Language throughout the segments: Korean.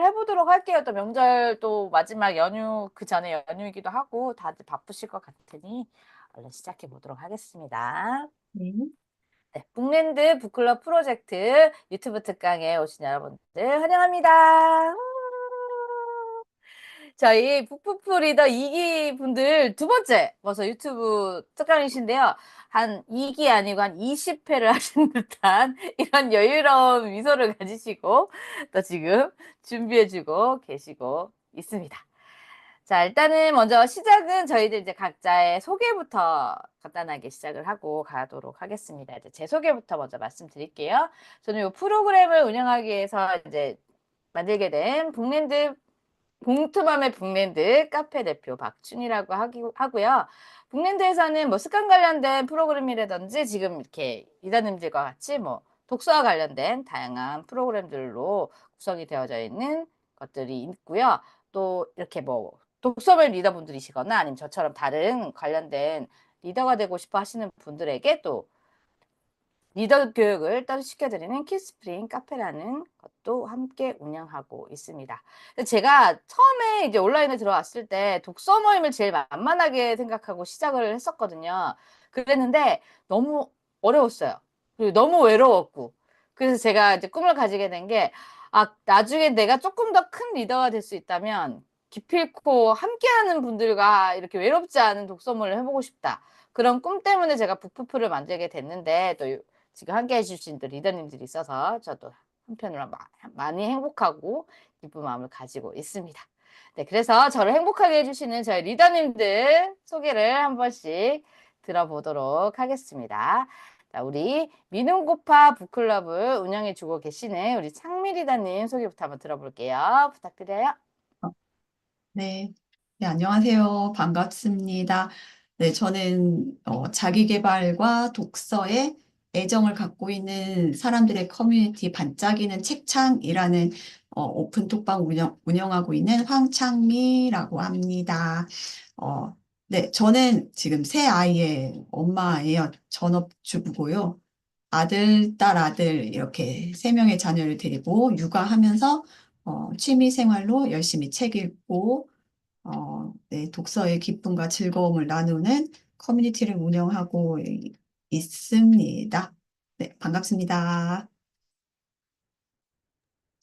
시작을 해보도록 할게요. 또 명절 또 마지막 연휴 그 전에 연휴이기도 하고 다들 바쁘실 것 같으니 얼른 시작해 보도록 하겠습니다. 네. 네, 북랜드 북클럽 프로젝트 유튜브 특강에 오신 여러분들 환영합니다. 저희 북푸프 리더 2기 분들 두 번째 벌써 유튜브 특강이신데요. 한 2기 아니고 한 20회를 하신 듯한 이런 여유로운 미소를 가지시고 또 지금 준비해주고 계시고 있습니다. 자, 일단은 먼저 시작은 저희들 이제 각자의 소개부터 간단하게 시작을 하고 가도록 하겠습니다. 이제 제 소개부터 먼저 말씀드릴게요. 저는 이 프로그램을 운영하기 위해서 이제 만들게 된 북랜드 봉투맘의 북랜드 카페 대표 박춘이라고 하고요. 북랜드에서는 뭐 습관 관련된 프로그램이라든지 지금 이렇게 이사님들과 같이 뭐 독서와 관련된 다양한 프로그램들로 구성이 되어져 있는 것들이 있고요. 또 이렇게 뭐 독서별 리더분들이시거나 아니면 저처럼 다른 관련된 리더가 되고 싶어 하시는 분들에게 또 리더 교육을 따로 시켜드리는 키스프링 카페라는 것도 함께 운영하고 있습니다. 제가 처음에 이제 온라인에 들어왔을 때 독서 모임을 제일 만만하게 생각하고 시작을 했었거든요. 그랬는데 너무 어려웠어요. 그리고 너무 외로웠고. 그래서 제가 이제 꿈을 가지게 된 게, 아, 나중에 내가 조금 더 큰 리더가 될 수 있다면 기필코 함께하는 분들과 이렇게 외롭지 않은 독서 모임을 해보고 싶다. 그런 꿈 때문에 제가 북푸프를 만들게 됐는데 또 지금 함께 해주신 또 리더님들이 있어서 저도 한편으로 많이 행복하고 기쁜 마음을 가지고 있습니다. 네, 그래서 저를 행복하게 해주시는 저희 리더님들 소개를 한 번씩 들어보도록 하겠습니다. 자, 우리 미는고파 북클럽을 운영해주고 계시는 우리 창미 리더님 소개부터 한번 들어볼게요. 부탁드려요. 어, 네. 네, 안녕하세요. 반갑습니다. 네, 저는 자기계발과 독서에 애정을 갖고 있는 사람들의 커뮤니티 반짝이는 책창이라는 오픈톡방 운영하고 있는 황창미라고 합니다. 어, 네, 저는 지금 새 아이의 엄마예요. 전업주부고요. 아들, 딸, 아들 이렇게 세 명의 자녀를 데리고 육아하면서 취미 생활로 열심히 책 읽고 네, 독서의 기쁨과 즐거움을 나누는 커뮤니티를 운영하고 있습니다. 네, 반갑습니다.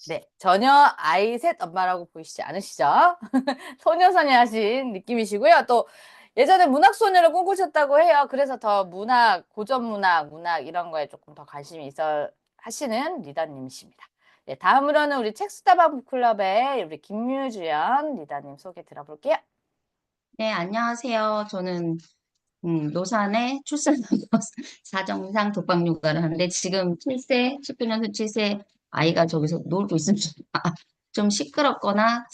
네, 전혀 아이 셋 엄마라고 보이시지 않으시죠? 소녀소녀 하신 느낌이시고요. 또 예전에 문학소녀를 꿈꾸셨다고 해요. 그래서 더 문학, 고전문학, 문학 이런 거에 조금 더 관심이 있어 하시는 리더님이십니다. 네, 다음으로는 우리 책수다방 북클럽의 우리 김유주연 리더님 소개 들어볼게요. 네, 안녕하세요. 저는 노산에 출산하고 사정상 독박 육아를 하는데 지금 7세, 19년생 7세 아이가 저기서 놀고 있습니다. 좀 시끄럽거나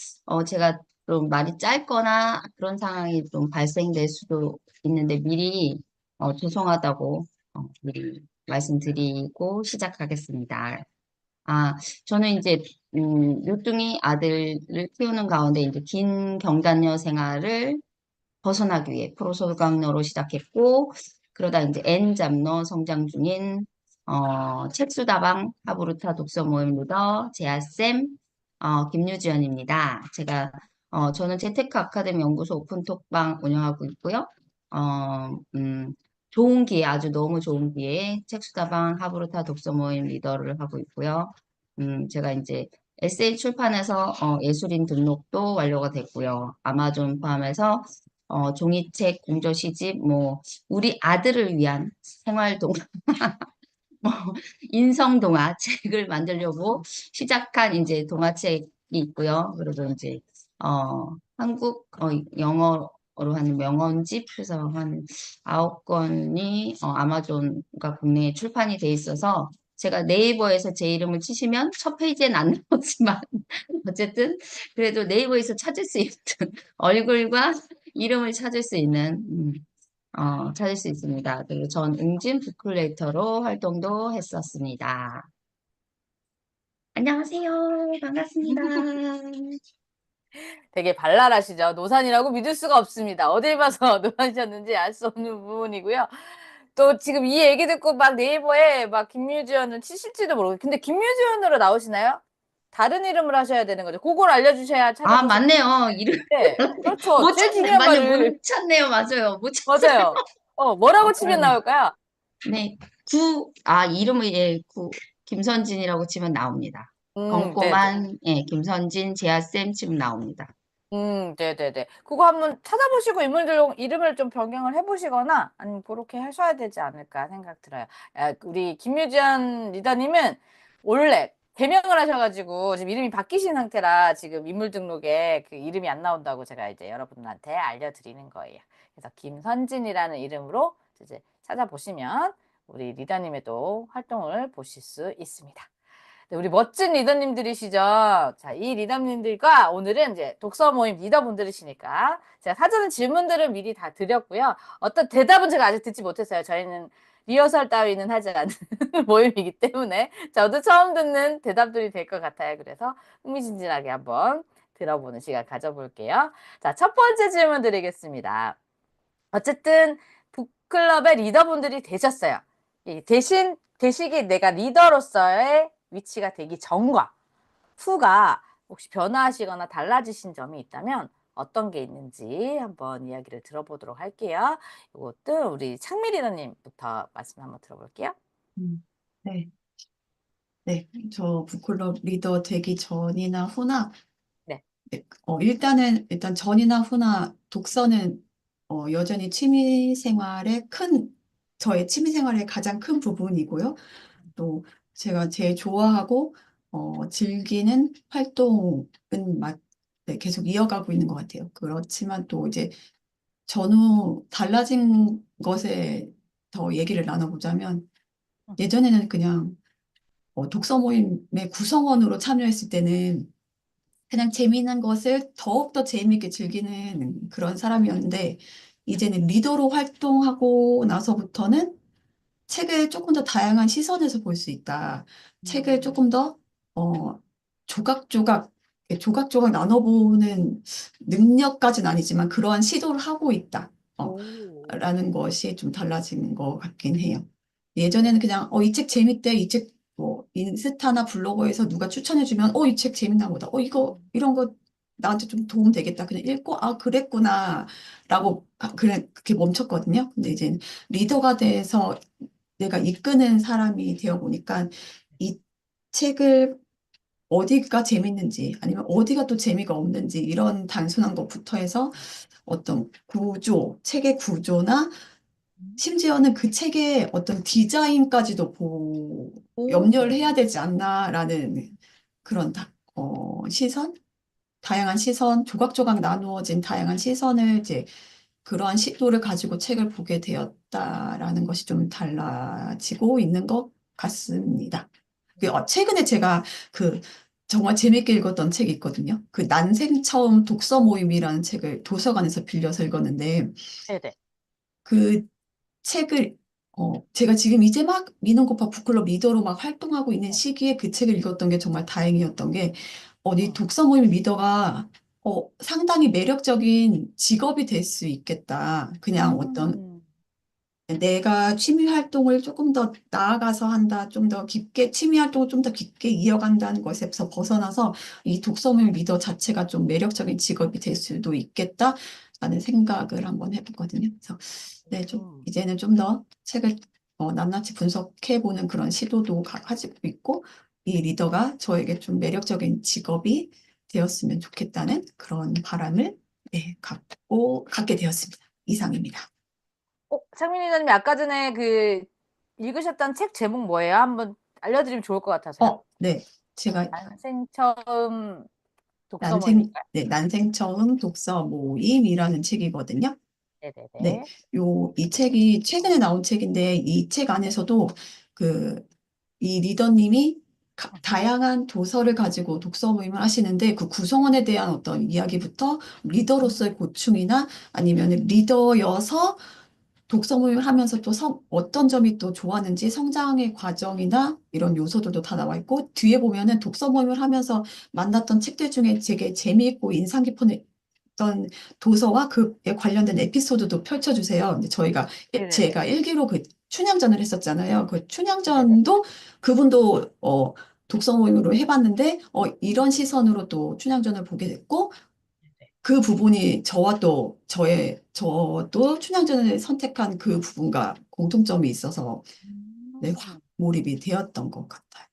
제가 좀 말이 짧거나 그런 상황이 좀 발생될 수도 있는데 미리 죄송하다고 미리 말씀드리고 시작하겠습니다. 아, 저는 이제 요뚱이 아들을 키우는 가운데 이제 긴 경단녀 생활을 벗어나기 위해 프로소강로로 시작했고 그러다 이제 N잡로 성장 중인 책수다방 하부르타 독서 모임 리더 제아쌤 김유지연입니다. 저는 재테크 아카데미 연구소 오픈톡방 운영하고 있고요. 좋은 기회 아주 너무 좋은 기회에 책수다방 하부르타 독서 모임 리더를 하고 있고요. 제가 이제 에세이 출판에서 예술인 등록도 완료가 됐고요. 아마존 포함해서 종이책, 공저 시집, 뭐 우리 아들을 위한 생활동화, 뭐 인성 동화 책을 만들려고 시작한 이제 동화책이 있고요. 그리고 이제 한국 영어로 하는 명언집 그래서 한 9권이 아마존과 국내에 출판이 돼 있어서 제가 네이버에서 제 이름을 치시면 첫 페이지엔 안 나오지만 어쨌든 그래도 네이버에서 찾을 수 있는 얼굴과 이름을 찾을 수 있습니다. 그리고 전 응진 부클레이터로 활동도 했었습니다. 안녕하세요. 반갑습니다. 되게 발랄하시죠? 노산이라고 믿을 수가 없습니다. 어딜 봐서 노산이셨는지 알 수 없는 부분이고요. 또 지금 이 얘기 듣고 막 네이버에 막 김유지연은 치실지도 모르고 근데 김유지연으로 나오시나요? 다른 이름을 하셔야 되는 거죠. 그걸 알려주셔야 아, 찾아보실 맞네요. 이름 때. 그렇죠. 못 제일 찾네. 중요한 맞네. 말을. 못 찾네요. 맞아요. 못 찾아요. 맞아요. 뭐라고 치면 그러네. 나올까요? 네. 이름을, 김선진이라고 치면 나옵니다. 네네. 꼼꼼한, 김선진, 재하쌤 치면 나옵니다. 네네네. 그거 한번 찾아보시고 이름을 좀 변경을 해보시거나 아니면 그렇게 하셔야 되지 않을까 생각 들어요. 우리 김유지연 리더님은 원래 개명을 하셔가지고 지금 이름이 바뀌신 상태라 지금 인물 등록에 그 이름이 안 나온다고 제가 이제 여러분한테 알려드리는 거예요. 그래서 김선진이라는 이름으로 이제 찾아보시면 우리 리더님의 또 활동을 보실 수 있습니다. 네, 우리 멋진 리더님들이시죠. 자, 이 리더님들과 오늘은 이제 독서 모임 리더분들이시니까 제가 사전 질문들을 미리 다 드렸고요. 어떤 대답은 제가 아직 듣지 못했어요. 저희는 리허설 따위는 하지 않는 모임이기 때문에 저도 처음 듣는 대답들이 될 것 같아요. 그래서 흥미진진하게 한번 들어보는 시간 가져볼게요. 자, 첫 번째 질문 드리겠습니다. 어쨌든 북클럽의 리더분들이 되셨어요. 되시기 내가 리더로서의 위치가 되기 전과 후가 혹시 변화하시거나 달라지신 점이 있다면 어떤 게 있는지 한번 이야기를 들어보도록 할게요. 이것도 우리 창미 리더님부터 말씀 한번 들어볼게요. 네. 네. 저 북클럽 리더 되기 전이나 후나, 네. 네, 일단 전이나 후나 독서는 여전히 저의 취미 생활의 가장 큰 부분이고요. 또 제가 제일 좋아하고 즐기는 활동은 네, 계속 이어가고 있는 것 같아요. 그렇지만 또 이제 전후 달라진 것에 더 얘기를 나눠보자면 예전에는 그냥 독서 모임의 구성원으로 참여했을 때는 그냥 재미있는 것을 더욱더 재미있게 즐기는 그런 사람이었는데 이제는 리더로 활동하고 나서부터는 책을 조금 더 다양한 시선에서 볼 수 있다. 책을 조금 더 조각조각 조각조각 나눠보는 능력까지는 아니지만 그러한 시도를 하고 있다. 오. 라는 것이 좀 달라진 것 같긴 해요. 예전에는 그냥 이 책 재밌대. 이 책 뭐 인스타나 블로그에서 누가 추천해주면 이 책 재밌나 보다. 이거 이런 거 나한테 좀 도움 되겠다. 그냥 읽고 그랬구나 라고 그냥 그렇게 멈췄거든요. 근데 이제 리더가 돼서 내가 이끄는 사람이 되어 보니까 이 책을 어디가 재밌는지 아니면 어디가 또 재미가 없는지 이런 단순한 것부터 해서 어떤 책의 구조나 심지어는 그 책의 어떤 디자인까지도 오. 염려를 해야 되지 않나라는 그런 시선? 다양한 시선, 조각조각 나누어진 다양한 시선을 이제 그러한 시도를 가지고 책을 보게 되었다라는 것이 좀 달라지고 있는 것 같습니다. 최근에 제가 정말 재밌게 읽었던 책이 있거든요. 난생 처음 독서 모임이라는 책을 도서관에서 빌려서 읽었는데 네네. 그 책을 제가 지금 이제 막 미는고파 북클럽 리더로 막 활동하고 있는 시기에 그 책을 읽었던 게 정말 다행이었던 게 이 독서 모임 리더가 상당히 매력적인 직업이 될 수 있겠다. 그냥 어떤 내가 취미 활동을 조금 더 나아가서 한다, 좀 더 깊게, 취미 활동을 좀 더 깊게 이어간다는 것에서 벗어나서 이 독서 모임 리더 자체가 좀 매력적인 직업이 될 수도 있겠다라는 생각을 한번 해봤거든요. 그래서 네, 이제는 좀 더 책을 낱낱이 분석해보는 그런 시도도 가지고 있고, 이 리더가 저에게 좀 매력적인 직업이 되었으면 좋겠다는 그런 바람을 네, 갖게 되었습니다. 이상입니다. 창민 리더님 아까 전에 읽으셨던 책 제목 뭐예요? 한번 알려드리면 좋을 것 같아서요. 네. 제가 난생 처음 독서 모임인가요? 난생 처음 독서 모임이라는 책이거든요. 네. 네네네. 이 책이 최근에 나온 책인데 이 책 안에서도 이 리더님이 다양한 도서를 가지고 독서 모임을 하시는데 그 구성원에 대한 어떤 이야기부터 리더로서의 고충이나 아니면 리더여서 독서 모임을 하면서 또 어떤 점이 또 좋았는지 성장의 과정이나 이런 요소들도 다 나와 있고 뒤에 보면은 독서 모임을 하면서 만났던 책들 중에 되게 재미있고 인상 깊었던 도서와 그에 관련된 에피소드도 펼쳐주세요. 근데 네네네. 제가 일기로 춘향전을 했었잖아요. 그 네네. 춘향전도 그분도 독서 모임으로 해봤는데, 이런 시선으로 또 춘향전을 보게 됐고, 그 부분이 저도 춘향전을 선택한 그 부분과 공통점이 있어서, 네, 확 음. 몰입이 되었던 것 같아요.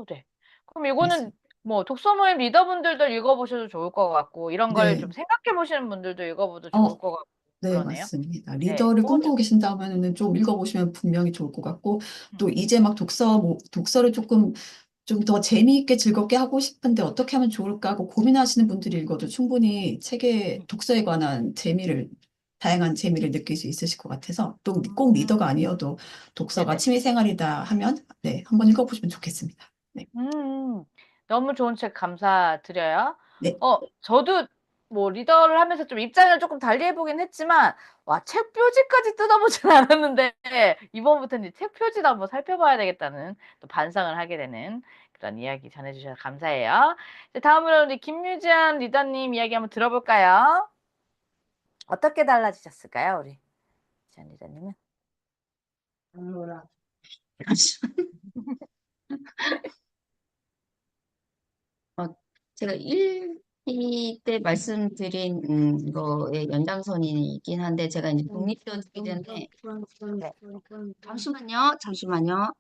네. 그럼 네. 이거는 뭐 독서 모임 리더분들도 읽어보셔도 좋을 것 같고, 이런 걸 좀 네. 생각해 보시는 분들도 읽어봐도 좋을 어, 것 같고, 네, 그러네요. 맞습니다. 네. 리더를 꿈꾸고 계신다면은 좀 읽어보시면 분명히 좋을 것 같고, 음, 또 이제 막 독서를 조금 좀 더 재미있게 즐겁게 하고 싶은데 어떻게 하면 좋을까 하고 고민하시는 분들이 읽어도 충분히 책의 음, 독서에 관한 다양한 재미를 느낄 수 있으실 것 같아서 또 꼭 리더가 아니어도 독서가 네네. 취미 생활이다 하면 네, 한번 읽어보시면 좋겠습니다. 네. 음, 너무 좋은 책 감사드려요. 네. 저도 뭐 리더를 하면서 좀 입장을 조금 달리 해보긴 했지만, 와, 책 표지까지 뜯어보진 않았는데, 이번부터는 이제 책 표지도 한번 살펴봐야 되겠다는 또 반성을 하게 되는 그런 이야기 전해주셔서 감사해요. 이제 다음으로 우리 김유지한 리더님 이야기 한번 들어볼까요? 어떻게 달라지셨을까요, 우리 유지한 리더님은? 어, 제가 1기 때 말씀드린 거의 연장선이긴 한데 제가 이제 독립교육이기 때문에 네. 잠시만요.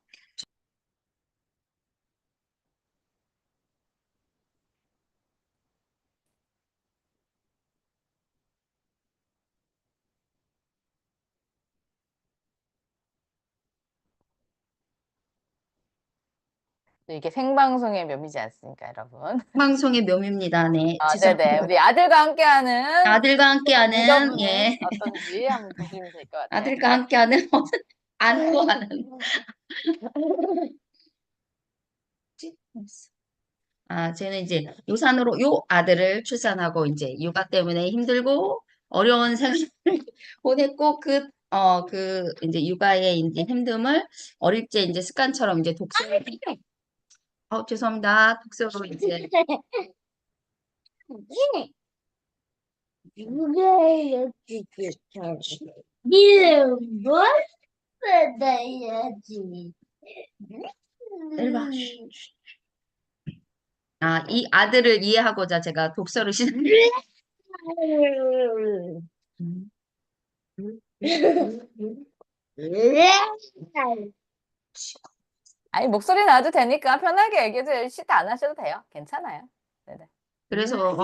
또 이게 생방송의 묘미지 않습니까, 여러분? 방송의 묘미입니다. 네, 네네. 죄송합니다. 우리 아들과 함께하는 아들과 함께하는 리더분은 예, 어떤지 한번 보시면 될 것 같아요. 아들과 함께하는 안고하는 저는 이제 요산으로 요 아들을 출산하고 이제 육아 때문에 힘들고 어려운 생활을 보냈고 이제 육아의 이제 힘듦을 어릴 때 이제 습관처럼 이제 독서를 죄송합니다. 독서로 이제 이리 와. 이 아들을 이해하고자 제가 독서를 시작. 아니, 목소리 나도 되니까 편하게 얘기해도 시도 안 하셔도 돼요. 괜찮아요. 네네. 그래서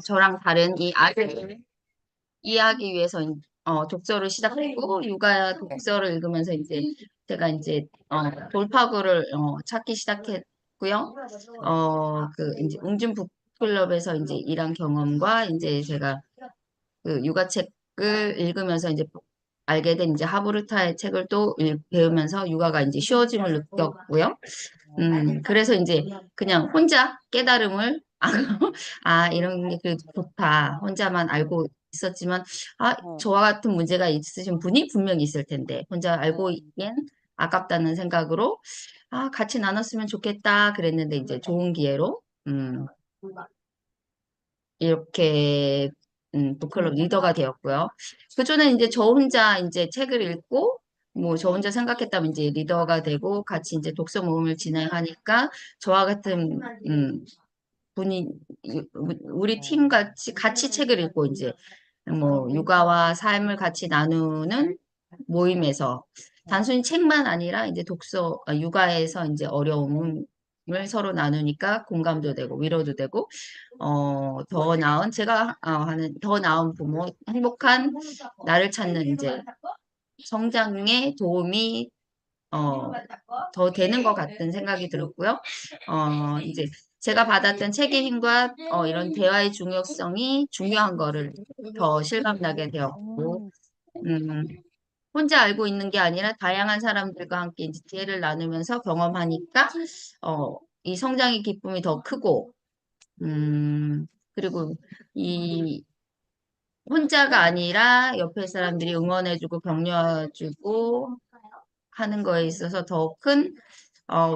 저랑 다른 이 아들을 이해하기 위해서 독서를 시작했고 육아 네. 독서를 읽으면서 이제 제가 이제 돌파구를 찾기 시작했고요. 이제 웅진 북클럽에서 이제 일한 경험과 이제 제가 그 육아책을 읽으면서 이제 알게 된 이제 하브르타의 책을 또 배우면서 육아가 이제 쉬워짐을 느꼈고요. 그래서 이제 그냥 혼자 깨달음을, 이런 게 그래도 좋다. 혼자만 알고 있었지만, 음, 저와 같은 문제가 있으신 분이 분명히 있을 텐데, 혼자 알고 음, 있기엔 아깝다는 생각으로, 같이 나눴으면 좋겠다. 그랬는데, 이제 좋은 기회로, 이렇게, 북클럽 리더가 되었고요. 그전에 이제 저 혼자 이제 책을 읽고, 뭐, 저 혼자 생각했다면 이제 리더가 되고, 같이 이제 독서 모임을 진행하니까, 저와 같은, 분이 우리 팀 같이 책을 읽고 이제 뭐 육아와 삶을 같이 나누는 모임에서 단순히 책만 아니라 이제 육아에서 이제 어려움을 서로 나누니까 공감도 되고 위로도 되고 더 나은 제가 하는 더 나은 부모 행복한 나를 찾는 이제 성장에 도움이 더 되는 것 같은 생각이 들었고요. 이제 제가 받았던 책임과 이런 대화의 중요성이 중요한 거를 더 실감나게 되었고, 음, 음, 혼자 알고 있는 게 아니라 다양한 사람들과 함께 이제 지혜를 나누면서 경험하니까, 이 성장의 기쁨이 더 크고, 그리고 이 혼자가 아니라 옆에 사람들이 응원해주고 격려해주고 하는 거에 있어서 더 큰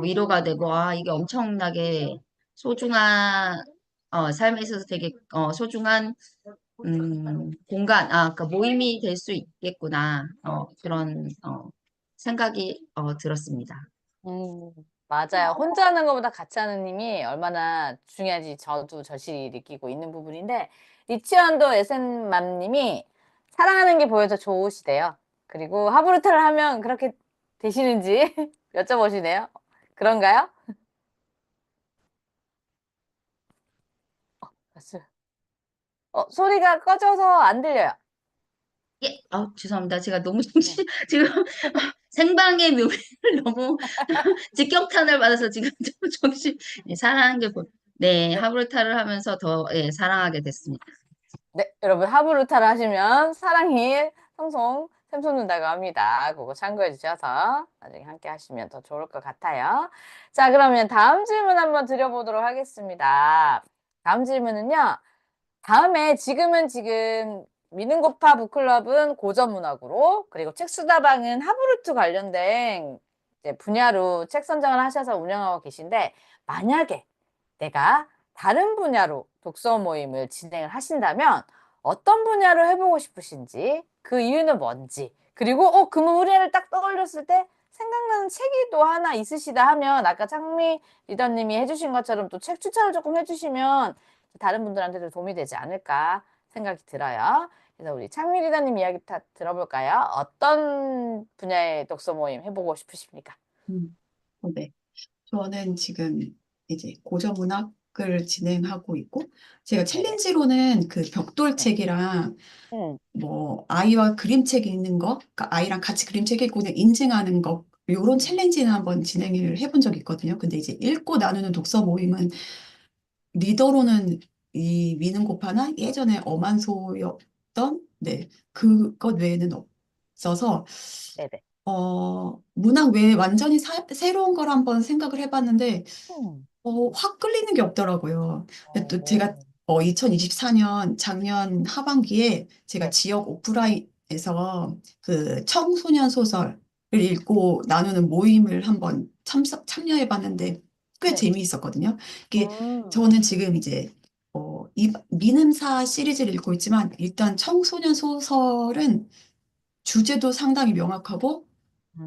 위로가 되고, 이게 엄청나게 소중한, 삶에 있어서 되게 소중한 공간, 그러니까 모임이 될 수 있겠구나. 그런 생각이 들었습니다. 음. 맞아요. 혼자 하는 것보다 같이 하는 힘이 얼마나 중요한지 저도 절실히 느끼고 있는 부분인데, 리치원도 SN맘님이 사랑하는 게 보여서 좋으시대요. 그리고 하부르타를 하면 그렇게 되시는지 여쭤보시네요. 그런가요? 맞습- 소리가 꺼져서 안 들려요. 예, 죄송합니다. 제가 너무 네. 지금 생방의 묘미를 너무 직격탄을 받아서 지금 좀 사랑하는 게 네, 네. 하브르타를 하면서 더, 예, 사랑하게 됐습니다. 네, 여러분 하부르타를 하시면 사랑이 성송 샘솟는다고 합니다. 그거 참고해 주셔서 나중에 함께 하시면 더 좋을 것 같아요. 자, 그러면 다음 질문 한번 드려보도록 하겠습니다. 다음 질문은요. 다음에 지금 미는고파 북클럽은 고전 문학으로, 그리고 책수다방은 하브루트 관련된 이제 분야로 책 선정을 하셔서 운영하고 계신데, 만약에 내가 다른 분야로 독서 모임을 진행을 하신다면 어떤 분야로 해보고 싶으신지, 그 이유는 뭔지, 그리고 그 분야를 딱 떠올렸을 때 생각나는 책이 또 하나 있으시다 하면, 아까 창미 리더님이 해주신 것처럼 또 책 추천을 조금 해주시면 다른 분들한테도 도움이 되지 않을까 생각이 들어요. 그래서 우리 창미 리더님 이야기 다 들어볼까요? 어떤 분야의 독서 모임 해보고 싶으십니까? 음, 네. 저는 지금 이제 고전 문학을 진행하고 있고, 제가 네네. 챌린지로는 그 네. 벽돌책이랑 음, 뭐 아이와 그림책 읽는 거, 그러니까 아이랑 같이 그림책 읽고 그냥 인증하는 거, 요런 음, 챌린지는 한번 진행을 해본 적이 있거든요. 근데 이제 읽고 나누는 독서 모임은 리더로는 이 미는고파나 예전에 엄한소였던 네, 그것 외에는 없어서 네네. 문학 외에 완전히 새로운 걸 한번 생각을 해봤는데 음, 확 끌리는 게 없더라고요. 근데 또 제가 오, 2024년 작년 하반기에 제가 네. 지역 오프라인에서 그 청소년 소설을 읽고 나누는 모임을 한번 참여해봤는데 꽤 네. 재미있었거든요. 이게 음, 저는 지금 이제 이 미남사 시리즈를 읽고 있지만 일단 청소년 소설은 주제도 상당히 명확하고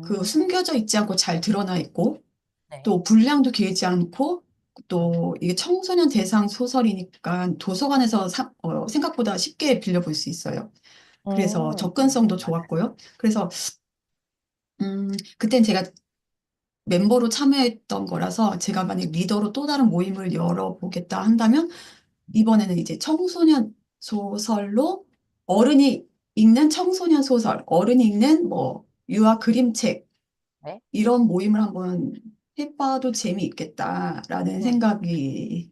그 음, 숨겨져 있지 않고 잘 드러나 있고 네. 또 분량도 길지 않고 음, 또 이게 청소년 대상 소설이니까 도서관에서 생각보다 쉽게 빌려볼 수 있어요. 그래서 접근성도 맞아요. 좋았고요. 그래서 그땐 제가 멤버로 참여했던 거라서 제가 만약 리더로 또 다른 모임을 열어보겠다 한다면 이번에는 이제 청소년 소설로 어른이 읽는 청소년 소설, 어른이 읽는 뭐 유아 그림책 네. 이런 모임을 한번 해봐도 재미있겠다라는 음, 생각이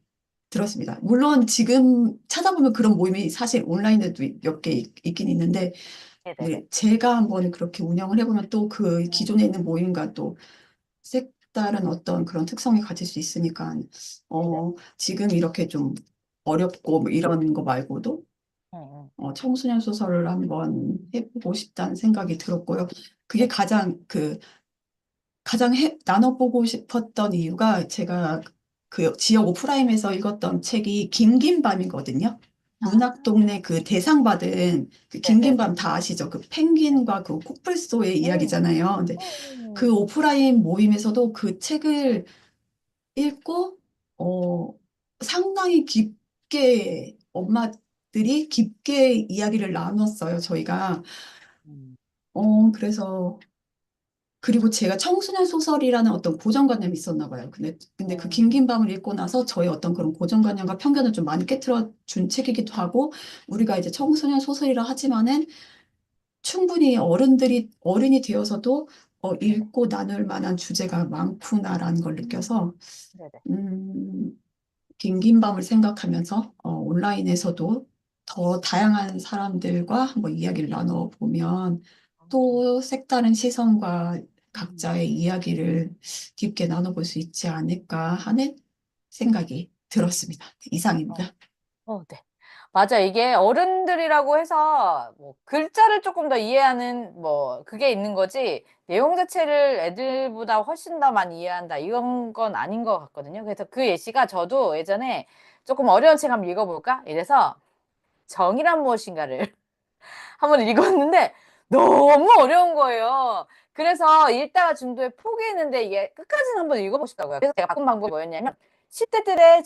들었습니다. 물론 지금 찾아보면 그런 모임이 사실 온라인에도 몇 개 있긴 있는데 네네네. 네, 제가 한번 그렇게 운영을 해보면 또 그 기존에 있는 모임과 또 색다른 어떤 그런 특성이 가질 수 있으니까 네네. 지금 이렇게 좀 어렵고 뭐 이런 거 말고도 음, 음, 청소년 소설을 한번 해보고 싶다는 생각이 들었고요. 그게 네. 가장 나눠보고 싶었던 이유가 제가 그 지역 오프라인에서 읽었던 책이 긴긴 밤이거든요. 아, 문학동네 그 대상 받은 그 긴긴 네네네. 밤 다 아시죠? 그 네. 펭귄과 그 코뿔소의 음, 이야기잖아요. 근데 그 음, 오프라인 모임에서도 그 책을 읽고 어, 상당히 깊게 엄마들이 깊게 이야기를 나눴어요. 저희가. 음, 그래서 그리고 제가 청소년 소설이라는 어떤 고정관념이 있었나 봐요. 근데 그 긴긴 음, 밤을 읽고 나서 저의 어떤 그런 고정관념과 편견을 좀 많이 깨트려 준 책이기도 하고, 우리가 이제 청소년 소설이라 하지만은 충분히 어른이 되어서도 네네. 읽고 나눌 만한 주제가 많구나라는 걸 음, 느껴서, 네네. 음, 긴긴 밤을 생각하면서 온라인에서도 더 다양한 사람들과 한번 이야기를 나눠보면 또 색다른 시선과 음, 각자의 이야기를 깊게 나눠볼 수 있지 않을까 하는 생각이 들었습니다. 어, 이상입니다. 네. 맞아. 이게 어른들이라고 해서 뭐 글자를 조금 더 이해하는 뭐 그게 있는 거지 내용 자체를 애들보다 훨씬 더 많이 이해한다 이런 건 아닌 것 같거든요. 그래서 그 예시가 저도 예전에 조금 어려운 책 한번 읽어볼까? 이래서 정의란 무엇인가를 한번 읽었는데 너무 어려운 거예요. 그래서 읽다가 중도에 포기했는데 이게 끝까지는 한번 읽어보고 싶다고요. 그래서 제가 바꾼 방법이 뭐였냐면 10대들의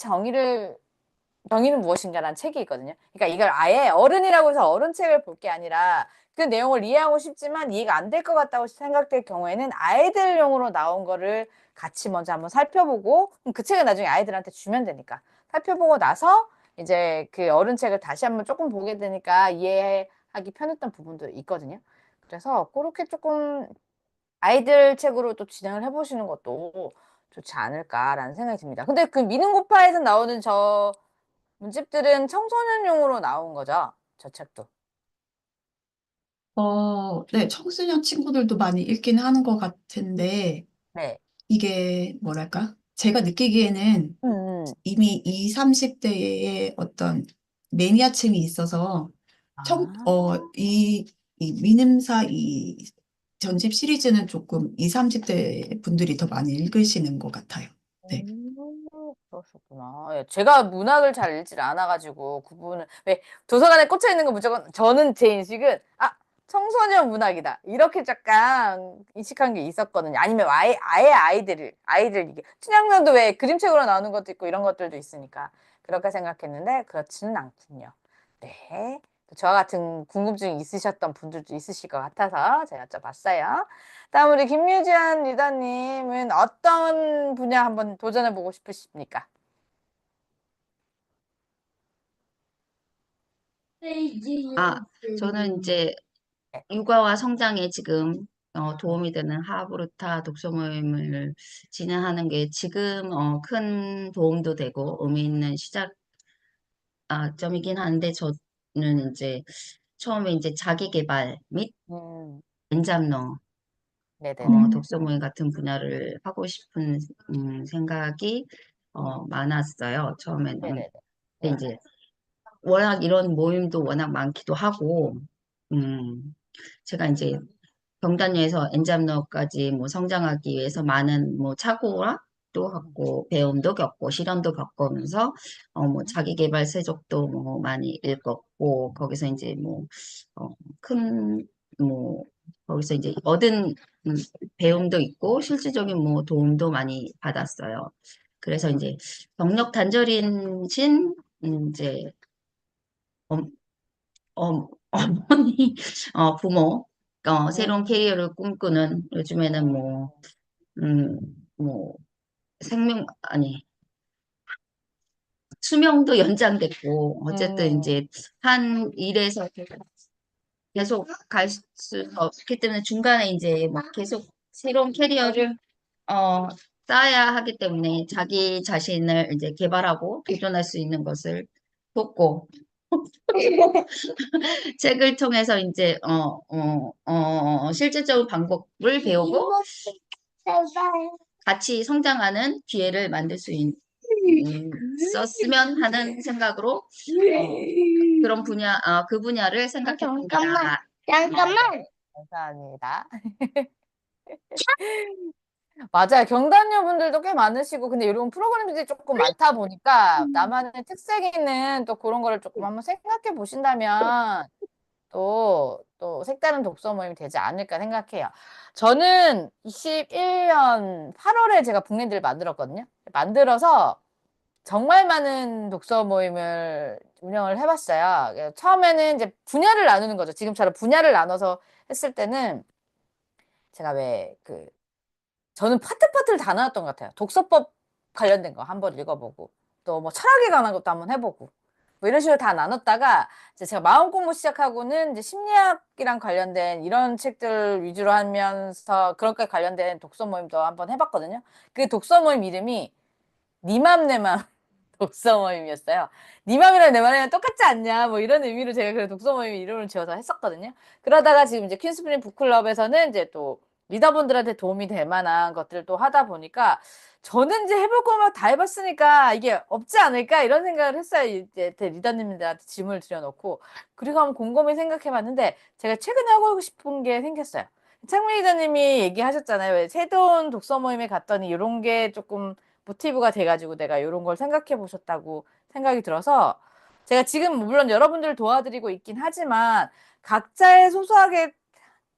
정의는 무엇인가라는 책이 있거든요. 그러니까 이걸 아예 어른이라고 해서 어른 책을 볼 게 아니라 그 내용을 이해하고 싶지만 이해가 안 될 것 같다고 생각될 경우에는 아이들용으로 나온 거를 같이 먼저 한번 살펴보고 그럼 그 책은 나중에 아이들한테 주면 되니까 살펴보고 나서 이제 그 어른 책을 다시 한번 조금 보게 되니까 이해하기 편했던 부분도 있거든요. 그래서 그렇게 조금 아이들 책으로 또 진행을 해보시는 것도 좋지 않을까라는 생각이 듭니다. 근데 그 미능고파에서 나오는 저 문집들은 청소년용으로 나온 거죠? 저 책도. 네, 청소년 친구들도 많이 읽긴 하는 것 같은데, 네. 이게 뭐랄까? 제가 느끼기에는 음. 이미 20, 30대의 어떤 매니아층이 있어서, 아. 이 미ንም사 이 전집 시리즈는 조금 20, 30대 분들이 더 많이 읽으시는 것 같아요. 네. 그러셨구나. 예, 제가 문학을 잘 읽질 않아가지고 그분은 왜 도서관에 꽂혀 있는 거 무조건 저는 제 인식은 청소년 문학이다 이렇게 약간 인식한 게 있었거든요. 아니면 아예 아이들 이게 춘향전도 왜 그림책으로 나오는 것도 있고 이런 것들도 있으니까 그렇게 생각했는데 그렇지는 않군요. 네. 저와 같은 궁금증이 있으셨던 분들도 있으실 것 같아서 제가 여쭤봤어요. 다음 우리 김유지한 리더님은 어떤 분야 한번 도전해보고 싶으십니까? 저는 이제 네. 육아와 성장에 지금 도움이 되는 하브루타 독서 모임을 진행하는 게 지금 큰 도움도 되고 의미 있는 시작점이긴 한데 저는 이제 처음에 이제 자기 개발 및 음, 엔잡러 네네네. 독서 모임 같은 분야를 하고 싶은 생각이 많았어요. 처음에는. 네네네. 근데 네. 이제 워낙 이런 모임도 워낙 많기도 하고 제가 이제 경단녀에서 엔잡러까지 뭐 성장하기 위해서 많은 뭐 착오도 겪고 배움도 겪고 실험도 겪으면서 뭐 자기 개발 세족도 뭐 많이 읽었고 거기서 이제 뭐 큰 뭐 거기서 이제 얻은 음, 배움도 있고 실질적인 뭐 도움도 많이 받았어요. 그래서 이제 경력 단절인 신 이제 엄- 어머니 부모 새로운 음, 캐리어를 꿈꾸는 요즘에는 음, 뭐, 아니, 수명도 연장됐고, 어쨌든 음, 이제 한 일에서 계속 갈 수 없기 때문에 중간에 이제 막 계속 새로운 캐리어를, 쌓아야 하기 때문에 자기 자신을 이제 개발하고 도전할 수 있는 것을 돕고, 책을 통해서 이제, 실질적인 방법을 배우고, 같이 성장하는 기회를 만들 수 있었으면 하는 생각으로 그런 그 분야를 생각했습니다. 감사합니다. 맞아요. 경단녀 분들도 꽤 많으시고, 근데 이런 프로그램들이 조금 많다 보니까 나만의 특색 있는 또 그런 거를 조금 한번 생각해 보신다면 또 색다른 독서 모임이 되지 않을까 생각해요. 저는 21년 8월에 제가 북랜드를 만들었거든요. 만들어서 정말 많은 독서 모임을 운영을 해봤어요. 처음에는 이제 분야를 나누는 거죠. 지금처럼 분야를 나눠서 했을 때는 제가 저는 파트를 다 나눴던 것 같아요. 독서법 관련된 거 한번 읽어보고, 또 뭐 철학에 관한 것도 한번 해보고, 뭐 이런 식으로 다 나눴다가, 이제 제가 마음 공부 시작하고는 이제 심리학이랑 관련된 이런 책들 위주로 하면서 그렇게 관련된 독서 모임도 한번 해봤거든요. 그 독서 모임 이름이 니맘 내맘 독서 모임이었어요. 네 맘이랑 내 맘이랑 똑같지 않냐 뭐 이런 의미로 제가 그 독서 모임 이름을 지어서 했었거든요. 그러다가 지금 이제 퀸스프링 북클럽에서는 이제 또 리더분들한테 도움이 될 만한 것들을 또 하다 보니까 저는 이제 해볼 거만 다 해봤으니까 이게 없지 않을까 이런 생각을 했어요. 이제 제 리더님들한테 질문을 드려놓고 그리고 한번 곰곰이 생각해봤는데 제가 최근에 하고 싶은 게 생겼어요. 창민 리더님이 얘기하셨잖아요. 왜 새로운 독서 모임에 갔더니 이런 게 조금 모티브가 돼가지고 내가 이런 걸 생각해 보셨다고 생각이 들어서 제가 지금 물론 여러분들을 도와드리고 있긴 하지만 각자의 소소하게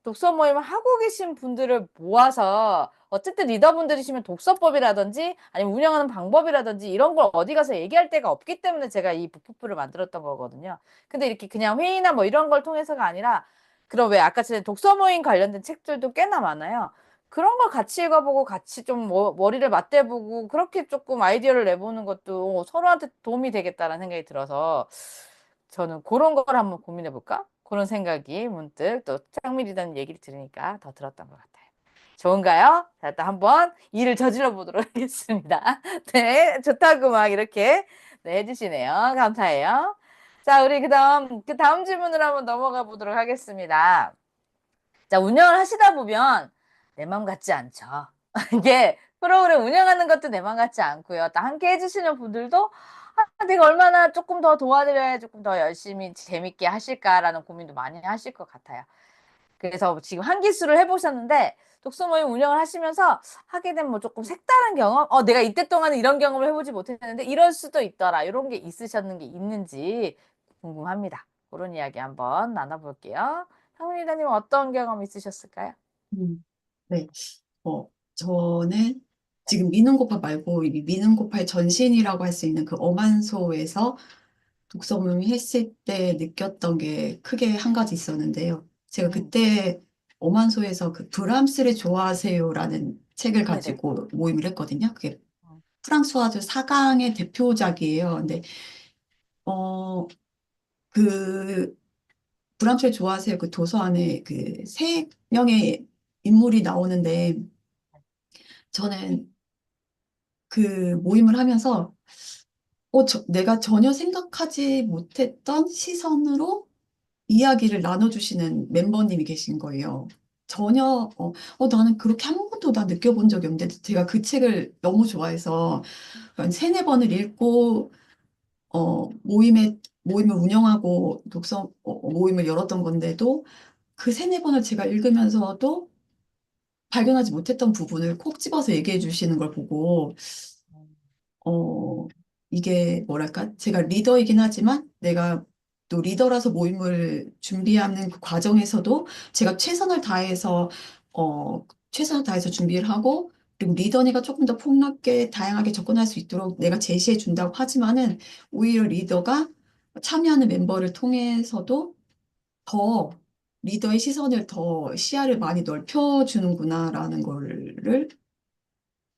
독서 모임을 하고 계신 분들을 모아서 어쨌든 리더분들이시면 독서법이라든지 아니면 운영하는 방법이라든지 이런 걸 어디 가서 얘기할 데가 없기 때문에 제가 이 북프를 만들었던 거거든요. 근데 이렇게 그냥 회의나 뭐 이런 걸 통해서가 아니라 그런 왜 아까 전에 독서 모임 관련된 책들도 꽤나 많아요. 그런 걸 같이 읽어보고 같이 좀 머리를 맞대보고 그렇게 조금 아이디어를 내보는 것도 서로한테 도움이 되겠다라는 생각이 들어서 저는 그런 걸 한번 고민해 볼까? 그런 생각이 문득 또 창밀이라는 얘기를 들으니까 더 들었던 것 같아요. 좋은가요? 자, 또 한번 일을 저질러 보도록 하겠습니다. 네, 좋다고 막 이렇게 네, 해주시네요. 감사해요. 자, 우리 그 다음 질문으로 한번 넘어가 보도록 하겠습니다. 자, 운영을 하시다 보면 내 맘 같지 않죠. 이게 프로그램 운영하는 것도 내 맘 같지 않고요. 또 함께 해주시는 분들도 내가 얼마나 조금 더 도와드려야 조금 더 열심히 재밌게 하실까라는 고민도 많이 하실 것 같아요. 그래서 지금 한 기수를 해보셨는데 독서 모임 운영을 하시면서 하게 된 뭐 조금 색다른 경험? 내가 이때 동안은 이런 경험을 해보지 못했는데 이럴 수도 있더라. 이런 게 있으셨는 게 있는지 궁금합니다. 그런 이야기 한번 나눠볼게요. 상훈이다님 어떤 경험 있으셨을까요? 음, 네. 저는 지금 미는고파 말고 이 미는고파의 전신이라고 할 수 있는 그 엄한소에서 독서 모임 했을 때 느꼈던 게 크게 한 가지 있었는데요. 제가 음, 그때 엄한소에서 그 브람스를 좋아하세요라는 책을 네네. 가지고 모임을 했거든요. 그게 음, 프랑스와즈 사강의 대표작이에요. 근데 어, 그 브람스를 좋아하세요. 그 도서 안에 그 세 명의 인물이 나오는데 저는 그 모임을 하면서 내가 전혀 생각하지 못했던 시선으로 이야기를 나눠주시는 멤버님이 계신 거예요. 전혀, 나는 그렇게 한 번도 나 느껴본 적이 없는데, 제가 그 책을 너무 좋아해서, 한 세네 번을 읽고, 모임을 운영하고 독서 모임을 열었던 건데도, 그 세네 번을 제가 읽으면서도 발견하지 못했던 부분을 콕 집어서 얘기해 주시는 걸 보고, 음, 어, 이게 뭐랄까? 제가 리더이긴 하지만 내가 또 리더라서 모임을 준비하는 그 과정에서도 제가 최선을 다해서 준비를 하고 그리고 리더니가 조금 더 폭넓게 다양하게 접근할 수 있도록 내가 제시해 준다고 하지만은 오히려 리더가 참여하는 멤버를 통해서도 더 리더의 시선을 더 시야를 많이 넓혀주는구나라는 거를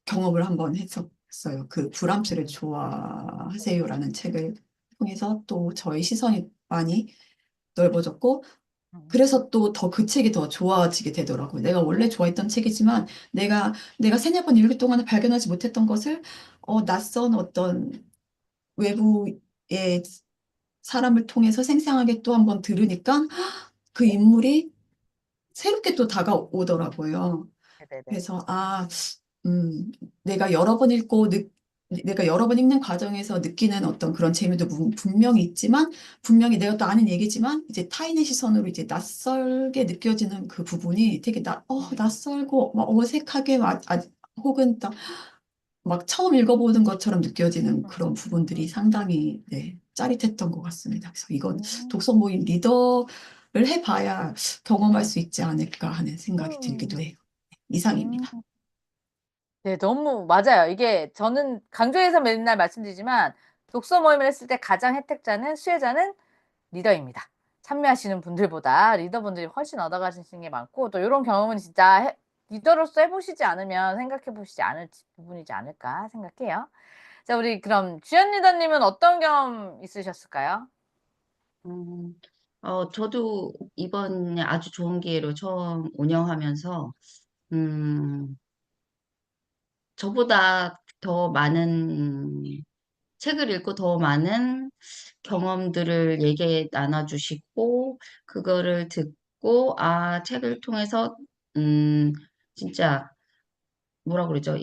경험을 한번 했었어요. 그 브람스를 좋아하세요라는 책을 통해서 또 저의 시선이 많이 넓어졌고, 음, 그래서 또 더 그 책이 더 좋아지게 되더라고요. 내가 원래 좋아했던 책이지만 내가 세네 번 읽을 동안에 발견하지 못했던 것을 낯선 어떤 외부의 사람을 통해서 생생하게 또 한번 들으니까 그 인물이 새롭게 또 다가오더라고요. 네네네. 그래서 음, 내가 여러 번 읽고 내가 여러 번 읽는 과정에서 느끼는 어떤 그런 재미도 분명히 있지만 분명히 내가 또 아는 얘기지만 이제 타인의 시선으로 이제 낯설게 느껴지는 그 부분이 되게 낯설고 막 어색하게 혹은 막 처음 읽어보는 것처럼 느껴지는 음, 그런 부분들이 음, 상당히 네, 짜릿했던 것 같습니다. 그래서 이건 음, 독서 모임 리더를 해봐야 경험할 수 있지 않을까 하는 생각이 들기도 음, 해요. 음. 이상입니다. 네, 너무 맞아요. 이게 저는 강조해서 맨날 말씀드리지만 독서 모임을 했을 때 가장 혜택자는 수혜자는 리더입니다. 참여하시는 분들보다 리더분들이 훨씬 얻어가시는 게 많고 또 이런 경험은 진짜 리더로서 해보시지 않으면 생각해 보시지 않을 부분이지 않을까 생각해요. 자, 우리 그럼 주연 리더님은 어떤 경험 있으셨을까요? 음, 저도 이번에 아주 좋은 기회로 처음 운영하면서, 음, 저보다 더 많은 책을 읽고 더 많은 경험들을 얘기해 나눠주시고, 그거를 듣고, 책을 통해서, 음, 진짜, 뭐라 그러죠?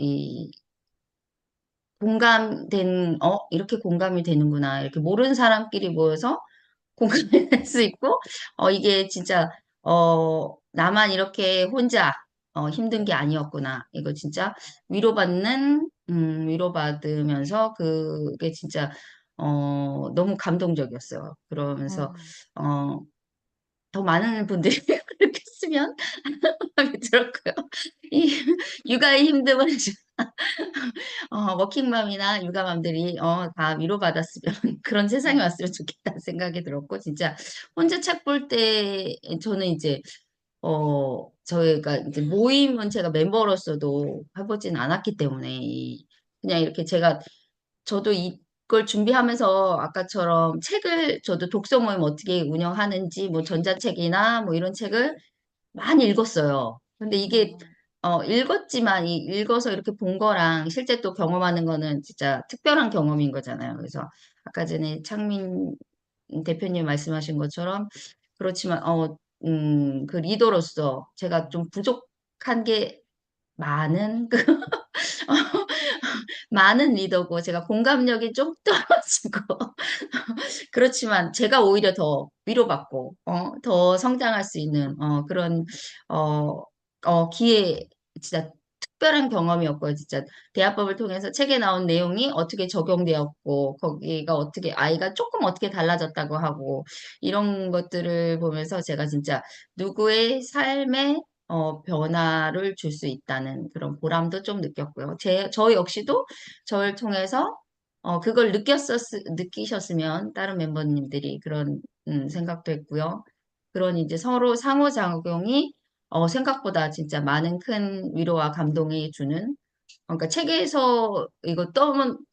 이렇게 공감이 되는구나. 이렇게 모르는 사람끼리 모여서 공감할 수 있고, 이게 진짜, 나만 이렇게 혼자, 힘든 게 아니었구나. 이거 진짜 위로받으면서 그게 진짜, 너무 감동적이었어요. 그러면서, 음, 어, 더 많은 분들이 그렇게 했으면 마음이 들었고요. 이 육아의 힘듦을 워킹맘이나 육아맘들이 다 위로받았으면 그런 세상이 왔으면 좋겠다는 생각이 들었고 진짜 혼자 책 볼 때 저는 이제 저희가 이제 모임은 제가 멤버로서도 해보진 않았기 때문에 그냥 이렇게 저도 이걸 준비하면서 아까처럼 책을 저도 독서 모임 어떻게 운영하는지 뭐 전자책이나 뭐 이런 책을 많이 읽었어요. 근데 이게 읽었지만 이 읽어서 이렇게 본 거랑 실제 또 경험하는 거는 진짜 특별한 경험인 거잖아요. 그래서 아까 전에 창민 대표님 말씀하신 것처럼 그렇지만 그 리더로서 제가 좀 부족한 게 많은 많은 리더고 제가 공감력이 좀 떨어지고 그렇지만 제가 오히려 더 위로받고 더 성장할 수 있는 그런 어, 기회 진짜 특별한 경험이었고요. 진짜 대화법을 통해서 책에 나온 내용이 어떻게 적용되었고 거기가 어떻게 아이가 조금 어떻게 달라졌다고 하고 이런 것들을 보면서 제가 진짜 누구의 삶에 변화를 줄 수 있다는 그런 보람도 좀 느꼈고요. 저 역시도 저를 통해서 그걸 느끼셨으면 다른 멤버님들이 그런 생각도 했고요. 그런 이제 서로 상호작용이 생각보다 진짜 많은 큰 위로와 감동이 주는 그러니까 책에서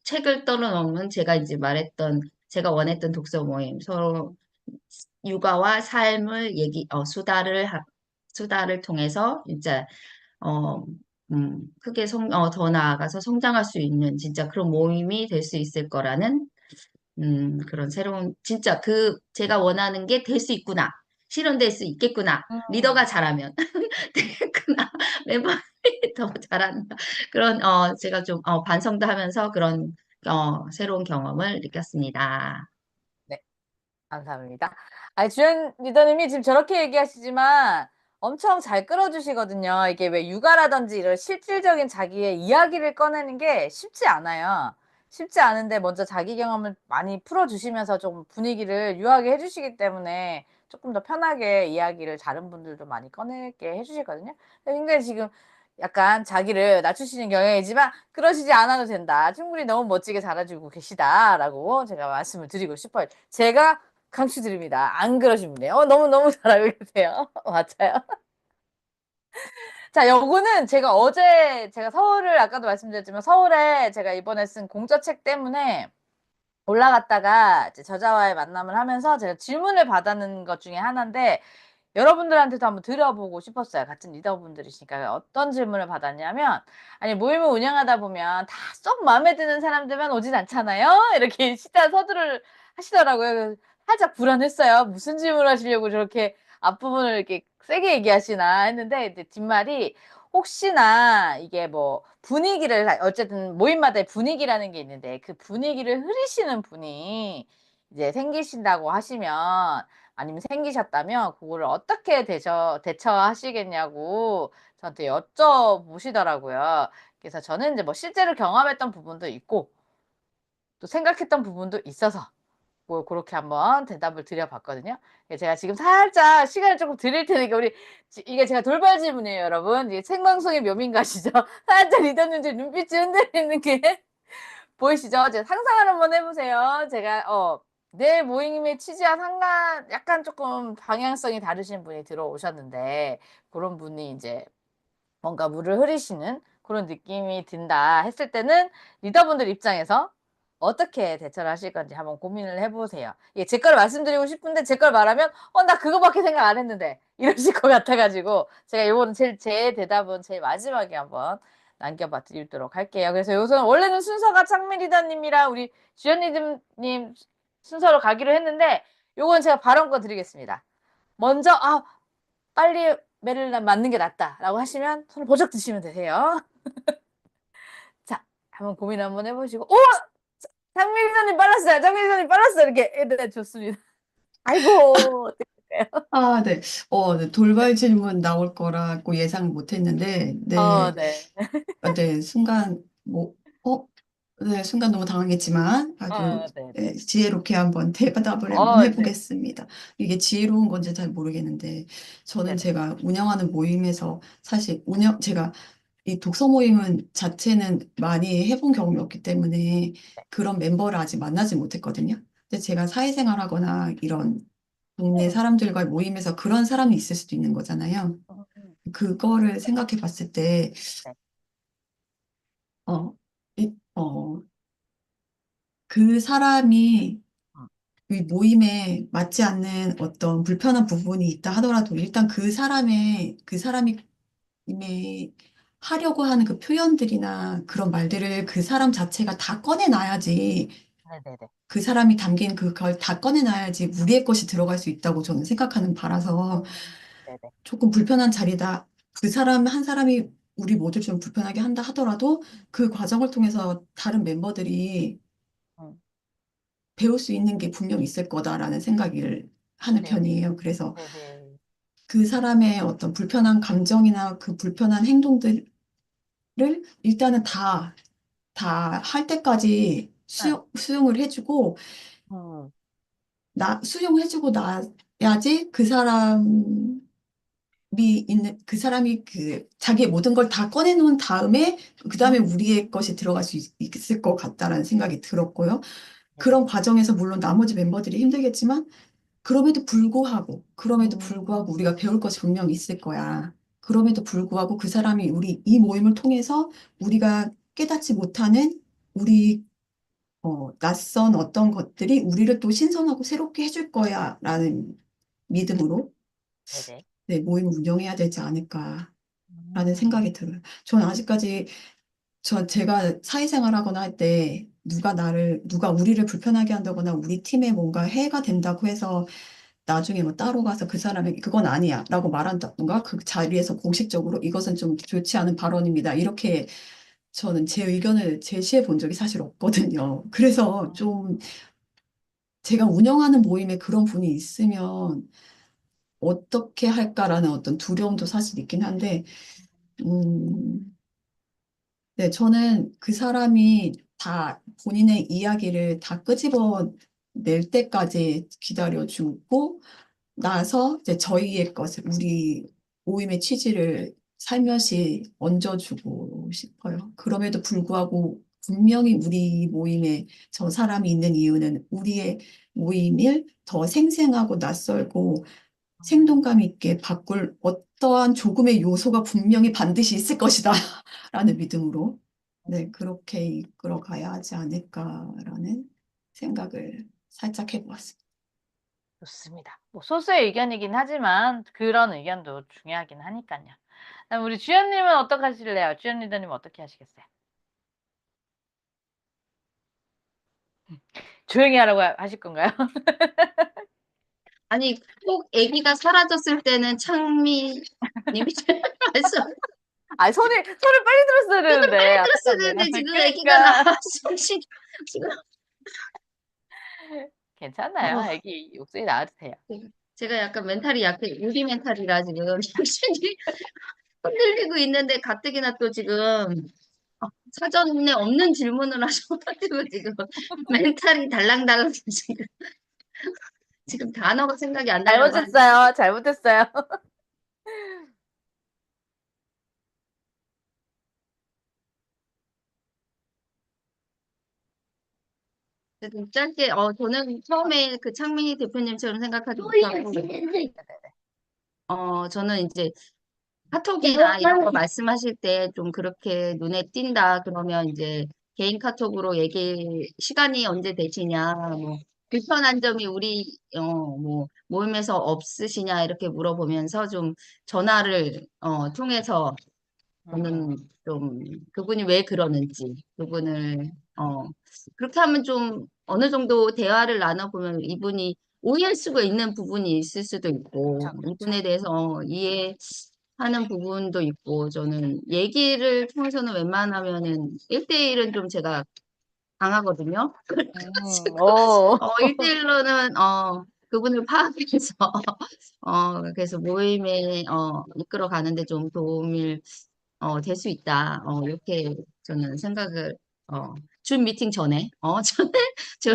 책을 떠나놓으면 제가 이제 말했던 제가 원했던 독서 모임 서로 육아와 삶을 수다를 통해서 진짜 어, 크게 더 나아가서 성장할 수 있는 진짜 그런 모임이 될 수 있을 거라는 그런 새로운 진짜 제가 원하는 게 될 수 있구나. 실현될 수 있겠구나. 리더가 잘하면 되겠구나. 멤버들이 더 잘한다. 그런 제가 좀 반성도 하면서 그런 새로운 경험을 느꼈습니다. 네. 감사합니다. 아니, 주연 리더님이 지금 저렇게 얘기하시지만 엄청 잘 끌어주시거든요. 이게 왜 육아라든지 이런 실질적인 자기의 이야기를 꺼내는 게 쉽지 않아요. 쉽지 않은데 먼저 자기 경험을 많이 풀어주시면서 좀 분위기를 유하게 해주시기 때문에 조금 더 편하게 이야기를 다른 분들도 많이 꺼내게 해주시거든요. 굉장히 지금 약간 자기를 낮추시는 경향이지만 그러시지 않아도 된다. 충분히 너무 멋지게 잘해주고 계시다라고 제가 말씀을 드리고 싶어요. 제가 강추드립니다. 안 그러시면 돼요. 너무너무 잘하고 계세요. 맞아요. 자, 요거는 제가 어제 제가 서울을 아까도 말씀드렸지만 서울에 제가 이번에 쓴 공저책 때문에 올라갔다가 이제 저자와의 만남을 하면서 제가 질문을 받았는 것 중에 하나인데 여러분들한테도 한번 들어보고 싶었어요. 같은 리더분들이시니까 어떤 질문을 받았냐면 아니 모임을 운영하다 보면 다 쏙 마음에 드는 사람들만 오진 않잖아요. 이렇게 시다 서두를 하시더라고요. 그래서 살짝 불안했어요. 무슨 질문을 하시려고 저렇게 앞부분을 이렇게 세게 얘기하시나 했는데 이제 뒷말이 혹시나 이게 뭐 분위기를 어쨌든 모임마다의 분위기라는 게 있는데 그 분위기를 흐리시는 분이 이제 생기신다고 하시면 아니면 생기셨다면 그거를 어떻게 대처하시겠냐고 저한테 여쭤보시더라고요. 그래서 저는 이제 뭐 실제로 경험했던 부분도 있고 또 생각했던 부분도 있어서 뭐 그렇게 한번 대답을 드려봤거든요. 제가 지금 살짝 시간을 조금 드릴 테니까 이게 제가 돌발 질문이에요, 여러분. 이게 생방송의 묘미인 거 아시죠? 살짝 리더님들 눈빛이 흔들리는 게 보이시죠? 제가 상상을 한번 해보세요. 제가 내 모임의 취지와 약간 조금 방향성이 다르신 분이 들어오셨는데 그런 분이 이제 뭔가 물을 흐리시는 그런 느낌이 든다 했을 때는 리더분들 입장에서 어떻게 대처를 하실 건지 한번 고민을 해보세요. 예, 제 걸 말씀드리고 싶은데 제 걸 말하면 나 그거밖에 생각 안 했는데 이러실 것 같아가지고 제가 이번은 제 대답은 제일 마지막에 한번 남겨봐 드리도록 할게요. 그래서 요선 원래는 순서가 창민 리더님이랑 우리 주연 리더님 순서로 가기로 했는데 요건 제가 발언권 드리겠습니다. 먼저 빨리 매를 맞는 게 낫다라고 하시면 손을 버쩍 드시면 되세요. 자, 한번 고민 한번 해보시고, 장민 기자님 빨랐어요. 장민 기자님 빨랐어요. 이렇게. 네, 좋습니다. 아이고, 어떡해요. 아, 네. 네, 돌발 질문 나올 거라고 예상 못 했는데, 네. 네. 네, 순간, 뭐, 네, 순간 너무 당황했지만 아주 네. 네, 지혜롭게 한번 대답을 한번 네. 해보겠습니다. 이게 지혜로운 건지 잘 모르겠는데 저는 네네. 제가 운영하는 모임에서 사실 제가 이 독서 모임은 자체는 많이 해본 경험이 없기 때문에 그런 멤버를 아직 만나지 못했거든요. 근데 제가 사회생활하거나 이런 동네 음, 사람들과의 모임에서 그런 사람이 있을 수도 있는 거잖아요. 그거를 생각해 봤을 때, 네. 어, 이- 어, 그 사람이 음, 이 모임에 맞지 않는 어떤 불편한 부분이 있다 하더라도 일단 그 사람이 하려고 하는 그 표현들이나 그런 말들을 그 사람 자체가 다 꺼내놔야지 네네네. 그 사람이 담긴 그걸 다 꺼내놔야지 우리의 것이 들어갈 수 있다고 저는 생각하는 바라서 네네. 조금 불편한 자리다. 그 사람 한 사람이 우리 모두 좀 불편하게 한다 하더라도 그 과정을 통해서 다른 멤버들이 음, 배울 수 있는 게 분명히 있을 거다라는 생각을 하는 네네. 편이에요. 그래서 네네. 그 사람의 어떤 불편한 감정이나 그 불편한 행동들을 일단은 다 할 때까지 네. 수용을 해주고, 음, 수용해주고 나야지 그 사람이 자기의 모든 걸 다 꺼내놓은 다음에, 그 다음에 우리의 것이 들어갈 수 있을 것 같다라는 생각이 들었고요. 네네. 그런 과정에서 물론 나머지 멤버들이 힘들겠지만, 그럼에도 불구하고 우리가 배울 것이 분명히 있을 거야. 그럼에도 불구하고 그 사람이 이 모임을 통해서 우리가 깨닫지 못하는 우리 낯선 어떤 것들이 우리를 또 신선하고 새롭게 해줄 거야 라는 믿음으로 네네. 네, 모임을 운영해야 되지 않을까라는 음, 생각이 들어요. 저는 아직까지 제가 사회생활 하거나 할 때 누가 우리를 불편하게 한다거나 우리 팀에 뭔가 해가 된다고 해서 나중에 뭐 따로 가서 그 사람에게 그건 아니야 라고 말한다던가 그 자리에서 공식적으로 이것은 좀 좋지 않은 발언입니다. 이렇게 저는 제 의견을 제시해 본 적이 사실 없거든요. 그래서 좀 제가 운영하는 모임에 그런 분이 있으면 어떻게 할까라는 어떤 두려움도 사실 있긴 한데, 음, 네, 저는 그 사람이 다 본인의 이야기를 다 끄집어 낼 때까지 기다려주고 나서 이제 저희의 것을, 우리 모임의 취지를 살며시 얹어주고 싶어요. 그럼에도 불구하고 분명히 우리 모임에 저 사람이 있는 이유는 우리의 모임을 더 생생하고 낯설고 생동감 있게 바꿀 어떠한 조금의 요소가 분명히 반드시 있을 것이다. 라는 믿음으로, 네, 그렇게 이끌어 가야 하지 않을까라는 생각을 살짝 해보았습니다. 좋습니다. 뭐 소수의 의견이긴 하지만 그런 의견도 중요하긴 하니까요. 그럼 우리 주연님은 어떻게 하실래요? 주연 리더님은 어떻게 하시겠어요? 조용히 하라고 하실 건가요? 아니, 꼭 아기가 사라졌을 때는 창미 님이 말씀 아, 소리 빨리 들었어야 되는데, 안타깝네요. 들었었는데 지금 아기가 그러니까, 나왔어. 지금 괜찮아요. 어, 애기 목소리 나와도 돼요. 제가 약간 멘탈이 약해 유리 멘탈이라 지금 정신이 흔들리고 있는데 가뜩이나 또 지금 사전에 없는 질문을 하셔가지고 지금 멘탈이 달랑달랑 지금 단어가 생각이 안 나려고 하는데 잘못했어요. 잘못했어요. 좀 짧게 저는 처음에 그 창민이 대표님처럼 생각하지 못하고 저는 이제 카톡이나 이런 거 말씀하실 때 좀 그렇게 눈에 띈다 그러면 이제 개인 카톡으로 시간이 언제 되시냐 뭐 불편한 점이 우리 뭐 모임에서 없으시냐 이렇게 물어보면서 좀 전화를 통해서 저는 좀 그분이 왜 그러는지 그분을 그렇게 하면 좀 어느 정도 대화를 나눠보면 이분이 오해할 수가 있는 부분이 있을 수도 있고 그쵸, 그쵸. 이분에 대해서 이해하는 부분도 있고 저는 얘기를 통해서는 웬만하면은 1대1은 좀 제가 강하거든요. 그래가지고 오. 1대1로는 그분을 파악해서 그래서 모임에 이끌어 가는데 좀 도움을 될 수 있다. 이렇게 저는 생각을 어, 줌 미팅 전에, 전에 좀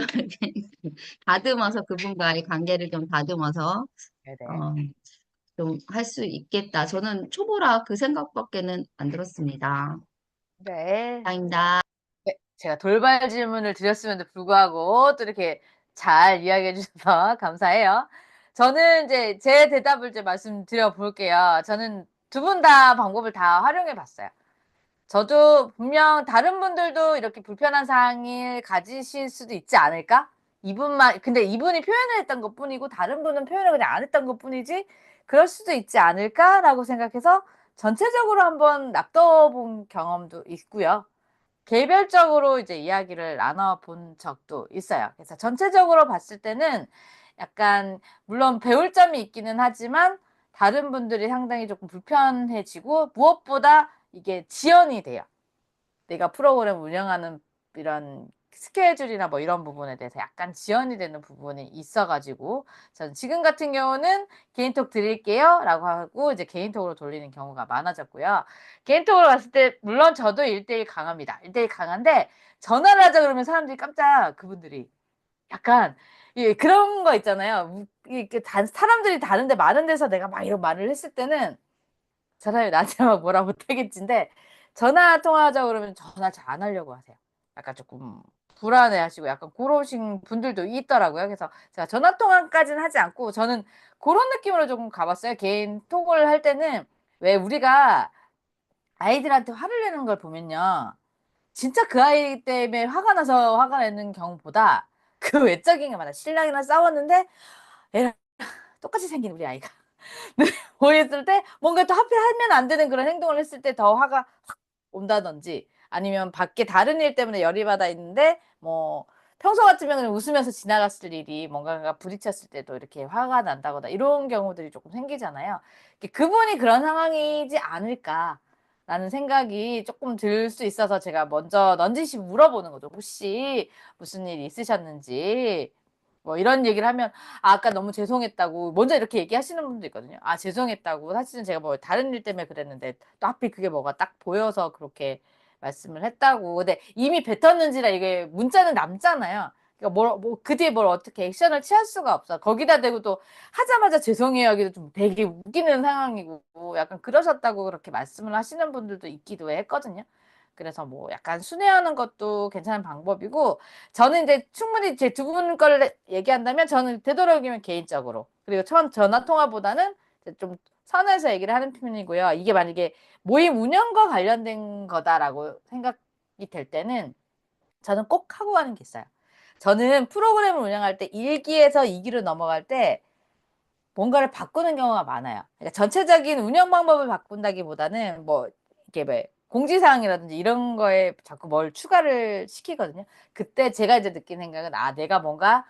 다듬어서 그분과의 관계를 좀 다듬어서, 네네. 어, 좀 할 수 있겠다. 저는 초보라 그 생각밖에는 안 들었습니다. 네. 감사합니다. 네, 제가 돌발 질문을 드렸음에도 불구하고 또 이렇게 잘 이야기해 주셔서 감사해요. 저는 이제 제 대답을 이제 말씀드려 볼게요. 저는 두 분 다 방법을 다 활용해 봤어요. 저도 분명 다른 분들도 이렇게 불편한 사항을 가지실 수도 있지 않을까? 이분만, 근데 이분이 표현을 했던 것 뿐이고 다른 분은 표현을 그냥 안 했던 것 뿐이지 그럴 수도 있지 않을까라고 생각해서 전체적으로 한번 놔둬본 경험도 있고요. 개별적으로 이제 이야기를 나눠 본 적도 있어요. 그래서 전체적으로 봤을 때는 약간 물론 배울 점이 있기는 하지만 다른 분들이 상당히 조금 불편해지고 무엇보다 이게 지연이 돼요. 내가 프로그램 운영하는 이런 스케줄이나 뭐 이런 부분에 대해서 약간 지연이 되는 부분이 있어가지고 전 지금 같은 경우는 개인톡 드릴게요 라고 하고 이제 개인톡으로 돌리는 경우가 많아졌고요. 개인톡으로 갔을 때 물론 저도 1대1 강합니다. 1대1 강한데 전화를 하자 그러면 사람들이 깜짝 그분들이 약간 예, 그런 거 있잖아요. 사람들이 다른데 많은 데서 내가 막 이런 말을 했을 때는 사람이 나한테 막 뭐라 못하겠지인데 전화 통화하자 그러면 전화 잘 안 하려고 하세요. 약간 조금 불안해하시고 약간 그러신 분들도 있더라고요. 그래서 제가 전화 통화까지는 하지 않고 저는 그런 느낌으로 조금 가봤어요. 개인 톡을 할 때는 왜 우리가 아이들한테 화를 내는 걸 보면요. 진짜 그 아이 때문에 화가 나서 화가 내는 경우보다 그 외적인 게 많아. 신랑이랑 싸웠는데 애랑 똑같이 생긴 우리 아이가. 보였을 때 뭔가 또 하필 하면 안 되는 그런 행동을 했을 때 더 화가 확 온다든지 아니면 밖에 다른 일 때문에 열이 받아 있는데 뭐 평소 같으면 그냥 웃으면서 지나갔을 일이 뭔가가 부딪혔을 때도 이렇게 화가 난다거나 이런 경우들이 조금 생기잖아요. 그분이 그런 상황이지 않을까라는 생각이 조금 들 수 있어서 제가 먼저 넌지시 물어보는 거죠. 혹시 무슨 일이 있으셨는지 뭐 이런 얘기를 하면 아까 너무 죄송했다고 먼저 이렇게 얘기하시는 분도 있거든요. 아, 죄송했다고. 사실은 제가 뭐 다른 일 때문에 그랬는데 또 하필 그게 뭐가 딱 보여서 그렇게 말씀을 했다고. 근데 이미 뱉었는지라 이게 문자는 남잖아요. 그러니까 그 뒤에 뭘 어떻게 액션을 취할 수가 없어. 거기다 대고 또 하자마자 죄송해요 하기도 좀 되게 웃기는 상황이고 약간 그러셨다고 그렇게 말씀을 하시는 분들도 있기도 했거든요. 그래서 뭐 약간 순회하는 것도 괜찮은 방법이고 저는 이제 충분히 제 두 분 걸 얘기한다면 저는 되도록이면 개인적으로 그리고 전화 통화보다는 좀 선에서 얘기를 하는 편이고요. 이게 만약에 모임 운영과 관련된 거다라고 생각이 될 때는 저는 꼭 하고 가는 게 있어요. 저는 프로그램을 운영할 때 1기에서 2기로 넘어갈 때 뭔가를 바꾸는 경우가 많아요. 그러니까 전체적인 운영 방법을 바꾼다기보다는 뭐 이게 뭐 공지사항이라든지 이런 거에 자꾸 뭘 추가를 시키거든요. 그때 제가 이제 느낀 생각은 아, 내가 뭔가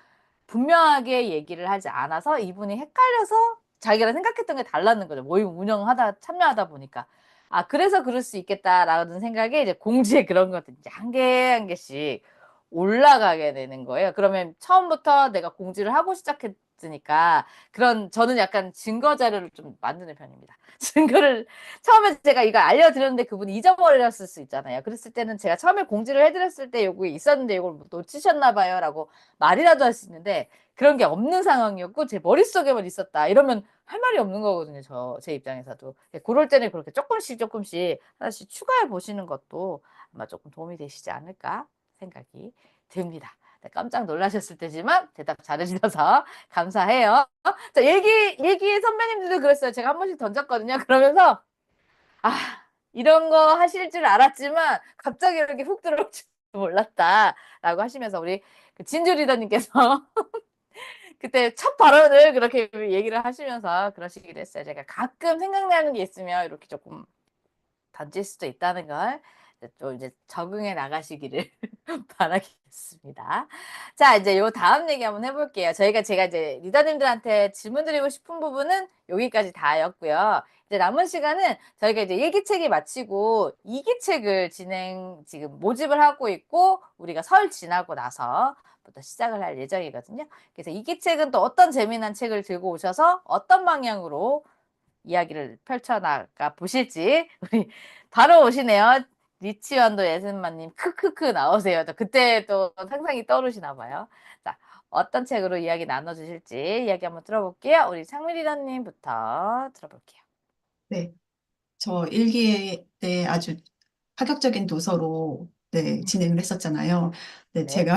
분명하게 얘기를 하지 않아서 이분이 헷갈려서 자기가 생각했던 게 달랐는 거죠. 모임 운영하다 참여하다 보니까. 아, 그래서 그럴 수 있겠다라는 생각에 이제 공지에 그런 것들 이제 한 개 한 개씩 올라가게 되는 거예요. 그러면 처음부터 내가 공지를 하고 시작했으니까 그런 저는 약간 증거 자료를 좀 만드는 편입니다. 증거를 처음에 제가 이거 알려드렸는데 그분이 잊어버렸을 수 있잖아요. 그랬을 때는 제가 처음에 공지를 해드렸을 때 요거 있었는데 이걸 놓치셨나 봐요라고 말이라도 할 수 있는데 그런 게 없는 상황이었고 제 머릿속에만 있었다. 이러면 할 말이 없는 거거든요. 제 입장에서도. 그럴 때는 그렇게 조금씩 조금씩 하나씩 추가해 보시는 것도 아마 조금 도움이 되시지 않을까 생각이 듭니다. 네, 깜짝 놀라셨을 때지만 대답 잘해주셔서 감사해요. 자, 일기 선배님들도 그랬어요. 제가 한 번씩 던졌거든요. 그러면서, 아, 이런 거 하실 줄 알았지만, 갑자기 이렇게 훅 들어올 줄 몰랐다. 라고 하시면서, 우리 그 진주 리더님께서 그때 첫 발언을 그렇게 얘기를 하시면서 그러시기도 했어요. 제가 가끔 생각나는 게 있으면 이렇게 조금 던질 수도 있다는 걸 또 이제 적응해 나가시기를 바라겠습니다. 자, 이제 요 다음 얘기 한번 해볼게요. 제가 이제 리더님들한테 질문 드리고 싶은 부분은 여기까지 다였고요. 이제 남은 시간은 저희가 이제 1기책이 마치고 2기책을 지금 모집을 하고 있고 우리가 설 지나고 나서부터 시작을 할 예정이거든요. 그래서 2기책은 또 어떤 재미난 책을 들고 오셔서 어떤 방향으로 이야기를 펼쳐나가 보실지 우리 바로 오시네요. 리치완도 예순마님 크크크 나오세요. 또 그때 또 상상이 떠오르시나 봐요. 자, 어떤 책으로 이야기 나눠주실지 이야기 한번 들어볼게요. 우리 창미리더님부터 들어볼게요. 네, 저 일기에 때 아주 파격적인 도서로 네, 진행을 했었잖아요. 네, 네. 제가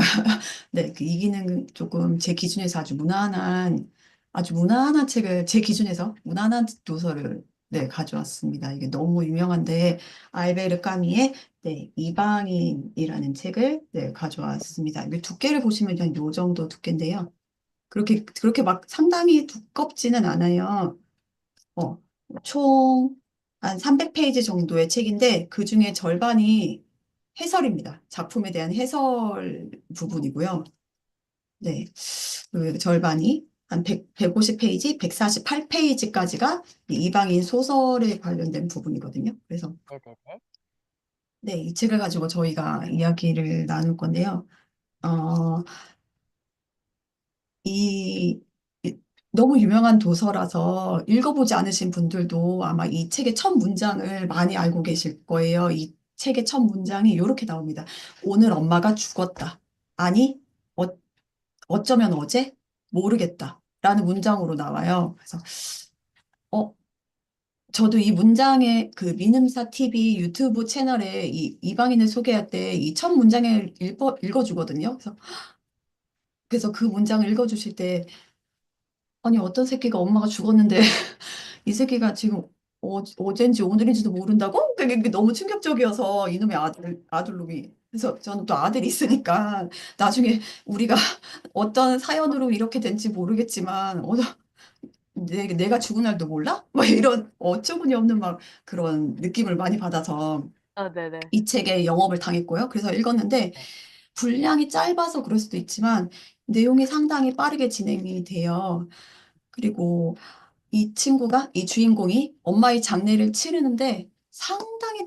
네, 그 이기는 조금 제 기준에서 아주 무난한 책을 제 기준에서 무난한 도서를 네, 가져왔습니다. 이게 너무 유명한데 알베르 까미의 네, 이방인이라는 책을 네, 가져왔습니다. 이게 두께를 보시면 그냥 요 정도 두께인데요. 그렇게 막 상당히 두껍지는 않아요. 어, 총 한 300페이지 정도의 책인데 그 중에 절반이 해설입니다. 작품에 대한 해설 부분이고요. 네. 그 절반이 한 150페이지, 148페이지까지가 이방인 소설에 관련된 부분이거든요. 그래서 네네네. 네, 이 책을 가지고 저희가 이야기를 나눌 건데요. 어, 이, 이- 너무 유명한 도서라서 읽어보지 않으신 분들도 아마 이 책의 첫 문장을 많이 알고 계실 거예요. 이 책의 첫 문장이 이렇게 나옵니다. 오늘 엄마가 죽었다. 아니, 어, 어쩌면 어제? 모르겠다. 라는 문장으로 나와요. 그래서, 어, 저도 이 문장에 그 민음사 TV 유튜브 채널에 이 이방인을 소개할 때 이 첫 문장을 읽어주거든요. 그래서 그 문장을 읽어주실 때 아니, 어떤 새끼가 엄마가 죽었는데, 이 새끼가 지금 어젠지 오늘인지도 모른다고? 그게 너무 충격적이어서, 이놈의 아들놈이. 그래서 저는 또 아들이 있으니까, 나중에 우리가 어떤 사연으로 이렇게 된지 모르겠지만, 내가 죽은 날도 몰라? 뭐 이런 어처구니 없는 막 그런 느낌을 많이 받아서 네네. 이 책에 영업을 당했고요. 그래서 읽었는데, 네. 분량이 짧아서 그럴 수도 있지만, 내용이 상당히 빠르게 진행이 돼요. 그리고 이 주인공이 엄마의 장례를 치르는데 상당히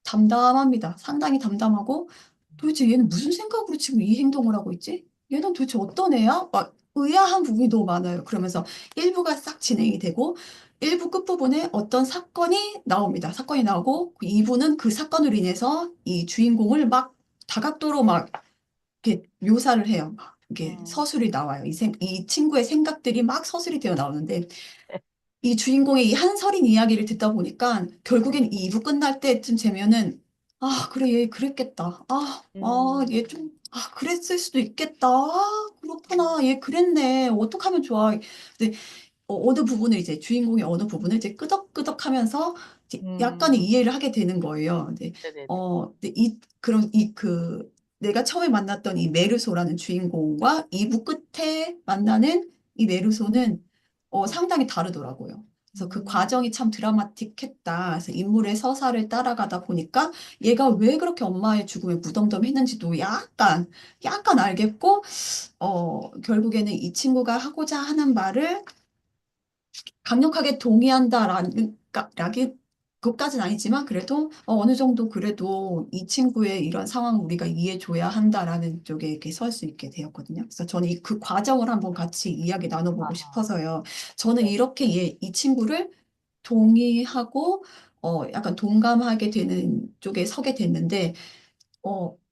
담담합니다. 상당히 담담하고 도대체 얘는 무슨 생각으로 지금 이 행동을 하고 있지? 얘는 도대체 어떤 애야? 막 의아한 부분이 너무 많아요. 그러면서 1부가 싹 진행이 되고 1부 끝부분에 어떤 사건이 나옵니다. 사건이 나오고 2부는 그 사건으로 인해서 이 주인공을 막 다각도로 막 이렇게 묘사를 해요. 막 이게 음. 서술이 나와요. 이 친구의 생각들이 막 서술이 되어 나오는데 이 주인공의 이 한서린 이야기를 듣다 보니까 네. 결국엔 이 2부 끝날 때쯤 되면은 아, 그래, 얘 그랬겠다. 얘 좀, 그랬을 수도 있겠다. 그렇구나. 얘 그랬네. 어떡하면 좋아. 근데 어느 부분을 이제 주인공의 어느 부분을 이제 끄덕끄덕 하면서 약간의 음. 이해를 하게 되는 거예요. 네네네. 근데 내가 처음에 만났던 이 메르소라는 주인공과 2부 끝에 만나는 이 메르소는 상당히 다르더라고요. 그래서 그 음. 과정이 참 드라마틱했다. 그래서 인물의 서사를 따라가다 보니까 얘가 왜 그렇게 엄마의 죽음에 무덤덤했는지도 약간 알겠고, 결국에는 이 친구가 하고자 하는 말을 강력하게 동의한다라는 것까지는 아니지만 그래도 어느 정도 그래도 이 친구의 이런 상황을 우리가 이해해줘야 한다라는 쪽에 이렇게 설 수 있게 되었거든요. 그래서 저는 그 과정을 한번 같이 이야기 나눠보고 아, 싶어서요. 저는 네. 이렇게 이 친구를 동의하고 약간 동감하게 되는 쪽에 서게 됐는데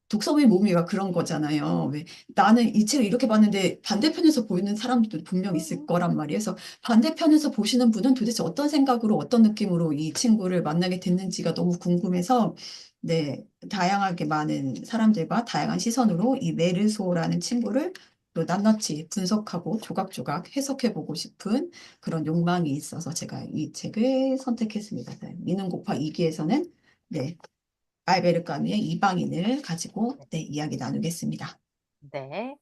독서의 묘미가 그런 거잖아요. 왜 나는 이 책을 이렇게 봤는데 반대편에서 보이는 사람들도 분명 있을 거란 말이에요. 그래서 반대편에서 보시는 분은 도대체 어떤 생각으로 어떤 느낌으로 이 친구를 만나게 됐는지가 너무 궁금해서 네, 다양하게 많은 사람들과 다양한 시선으로 이 메르소라는 친구를 또 낱낱이 분석하고 조각조각 해석해보고 싶은 그런 욕망이 있어서 제가 이 책을 선택했습니다. 네, 미는 곱하 2기에서는 네, 알베르 까미의 이방인을 가지고 네, 이야기 나누겠습니다. 네.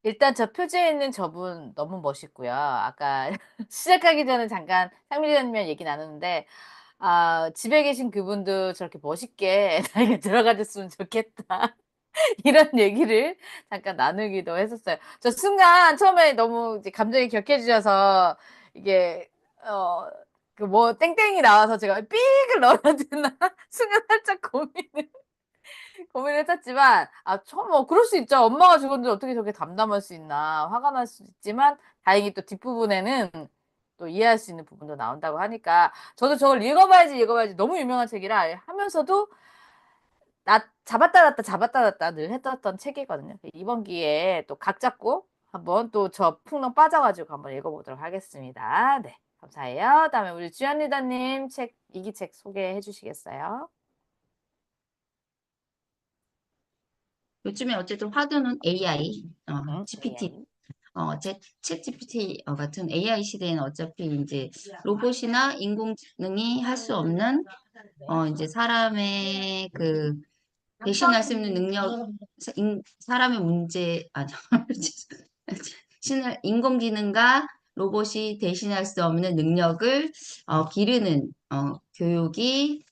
일단 저 표지에 있는 저분 너무 멋있고요. 아까 시작하기 전에 잠깐 상미리님 얘기 나눴는데 집에 계신 그분도 저렇게 멋있게 나이가 들어가셨으면 좋겠다. 이런 얘기를 잠깐 나누기도 했었어요. 저 순간 처음에 너무 이제 감정이 격해지셔서 이게 어 그 뭐 땡땡이 나와서 제가 삑을 넣어야 되나 순간 살짝 고민을 했었지만 그럴 수 있죠. 엄마가 죽었는데 어떻게 저렇게 담담할 수 있나. 화가 날 수 있지만 다행히 또 뒷부분에는 또 이해할 수 있는 부분도 나온다고 하니까 저도 저걸 읽어봐야지 너무 유명한 책이라 하면서도 잡았다 놨다 잡았다 놨다 늘 했었던 책이거든요. 이번 기회에 또 각 잡고 한번 또 저 풍덩 빠져가지고 한번 읽어보도록 하겠습니다. 네, 감사해요. 다음에 우리 주연 리더님 이기 책 소개해 주시겠어요? 요즘에 어쨌든 화두는 AI, GPT, AI. 챗 GPT 같은 AI 시대에는 어차피 이제 로봇이나 인공지능이 할 수 없는 이제 사람의 그 대신할 수 있는 능력, 사람의 문제, 인공지능과 로봇이 대신할 수 없는 능력을 기르는 교육이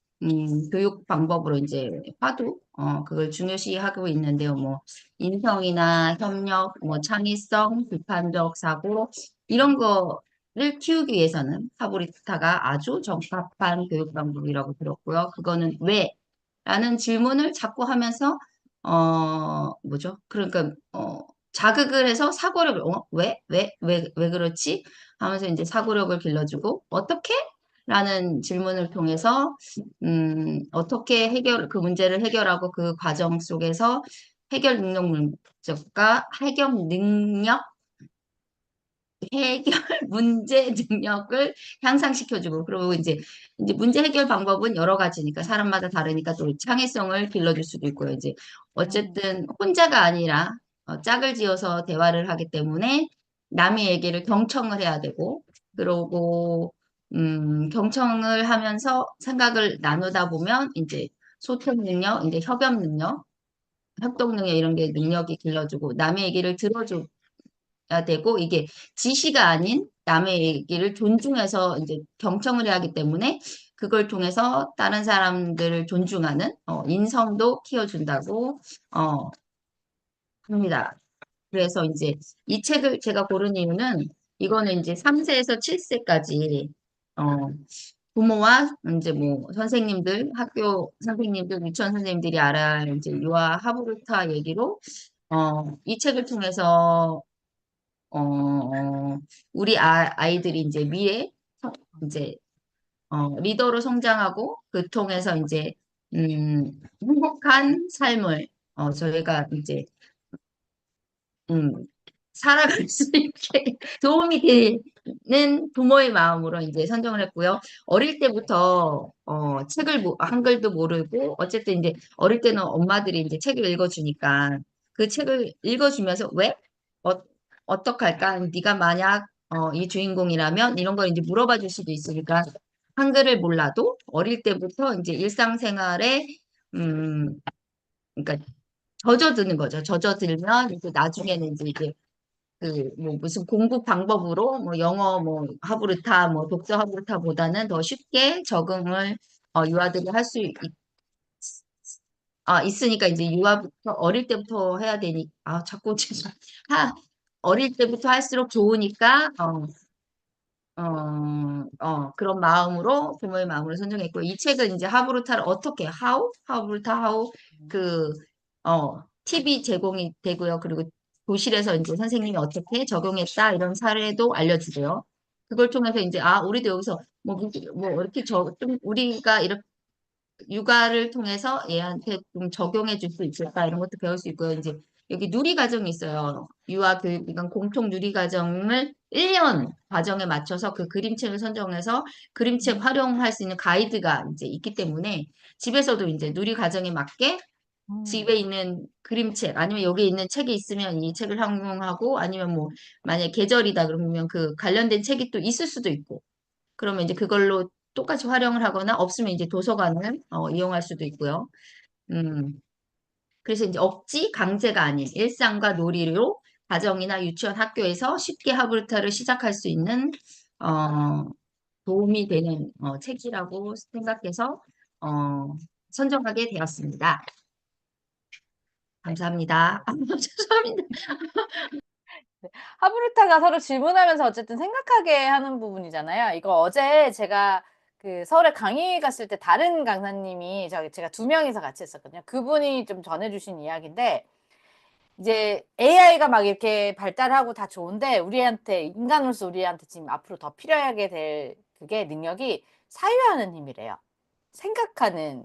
교육 방법으로 이제 화두 그걸 중요시하고 있는데요. 뭐 인성이나 협력, 뭐 창의성, 비판적 사고 이런 거를 키우기 위해서는 하브리타가 아주 적합한 교육 방법이라고 들었고요. 그거는 왜? 라는 질문을 자꾸 하면서 뭐죠? 그러니까 자극을 해서 사고력을 왜 그렇지? 하면서 이제 사고력을 길러주고 어떻게? 라는 질문을 통해서 어떻게 그 문제를 해결하고 그 과정 속에서 해결 능력 문제과 해결 문제 능력을 향상시켜주고, 그리고 이제 문제 해결 방법은 여러 가지니까 사람마다 다르니까 또 창의성을 길러줄 수도 있고요. 이제 어쨌든 혼자가 아니라 짝을 지어서 대화를 하기 때문에 남의 얘기를 경청을 해야 되고, 그러고 경청을 하면서 생각을 나누다 보면 이제 소통 능력, 이제 협업 능력, 협동 능력 이런 게 능력이 길러주고 남의 얘기를 들어줘 야 되고 이게 지시가 아닌 남의 얘기를 존중해서 이제 경청을 해야 하기 때문에 그걸 통해서 다른 사람들을 존중하는 인성도 키워준다고 합니다. 그래서 이제 이 책을 제가 고른 이유는 이거는 이제 3세에서 7세까지 부모와 이제 뭐 선생님들, 학교 선생님들, 유치원 선생님들이 알아야 할 이제 유아 하브루타 얘기로 이 책을 통해서 우리 아이들이 이제 미래 이제 리더로 성장하고 그 통해서 이제 행복한 삶을 저희가 이제 음, 살아갈 수 있게 도움이 되는 부모의 마음으로 이제 선정을 했고요. 어릴 때부터 한글도 모르고 어쨌든 이제 어릴 때는 엄마들이 이제 책을 읽어주니까 그 책을 읽어주면서 왜? 어떡할까? 네가 만약 이 주인공이라면 이런 걸 이제 물어봐 줄 수도 있으니까 한글을 몰라도 어릴 때부터 이제 일상생활에 음 그러니까 젖어드는 거죠. 젖어들면 이제 나중에는 이제 그 뭐 무슨 공부 방법으로 뭐 영어 뭐 하브르타 뭐 독서 하브르타보다는 더 쉽게 적응을 유아들이 할 수 있으니까 이제 유아부터 어릴 때부터 해야 되니 자꾸 죄송 어릴 때부터 할수록 좋으니까 그런 마음으로 부모의 마음으로 선정했고 이 책은 이제 하브루타를 어떻게 하브루타 그 팁이 제공이 되고요. 그리고 교실에서 이제 선생님이 어떻게 적용했다 이런 사례도 알려주고요. 그걸 통해서 이제 우리도 여기서 뭐 이렇게 좀 우리가 이렇게 육아를 통해서 얘한테 좀 적용해 줄 수 있을까 이런 것도 배울 수 있고요. 이제 여기 누리과정이 있어요. 유아교육기관 공통 누리과정을 1년 과정에 맞춰서 그 그림책을 선정해서 그림책 활용할 수 있는 가이드가 이제 있기 때문에 집에서도 이제 누리과정에 맞게 집에 있는 그림책 아니면 여기 있는 책이 있으면 이 책을 활용하고 아니면 뭐 만약에 계절이다 그러면 그 관련된 책이 또 있을 수도 있고 그러면 이제 그걸로 똑같이 활용을 하거나 없으면 이제 도서관을 이용할 수도 있고요. 음, 그래서 이제 억지, 강제가 아닌 일상과 놀이로 가정이나 유치원, 학교에서 쉽게 하브루타를 시작할 수 있는 도움이 되는 책이라고 생각해서 선정하게 되었습니다. 감사합니다. 죄송합니다. 하브루타가 서로 질문하면서 어쨌든 생각하게 하는 부분이잖아요. 이거 어제 제가 그 서울에 강의 갔을 때 다른 강사님이 제가 2명이서 같이 했었거든요. 그분이 좀 전해주신 이야기인데 이제 AI가 막 이렇게 발달하고 다 좋은데 우리한테 인간으로서 우리한테 지금 앞으로 더 필요하게 될 그게 능력이 사유하는 힘이래요. 생각하는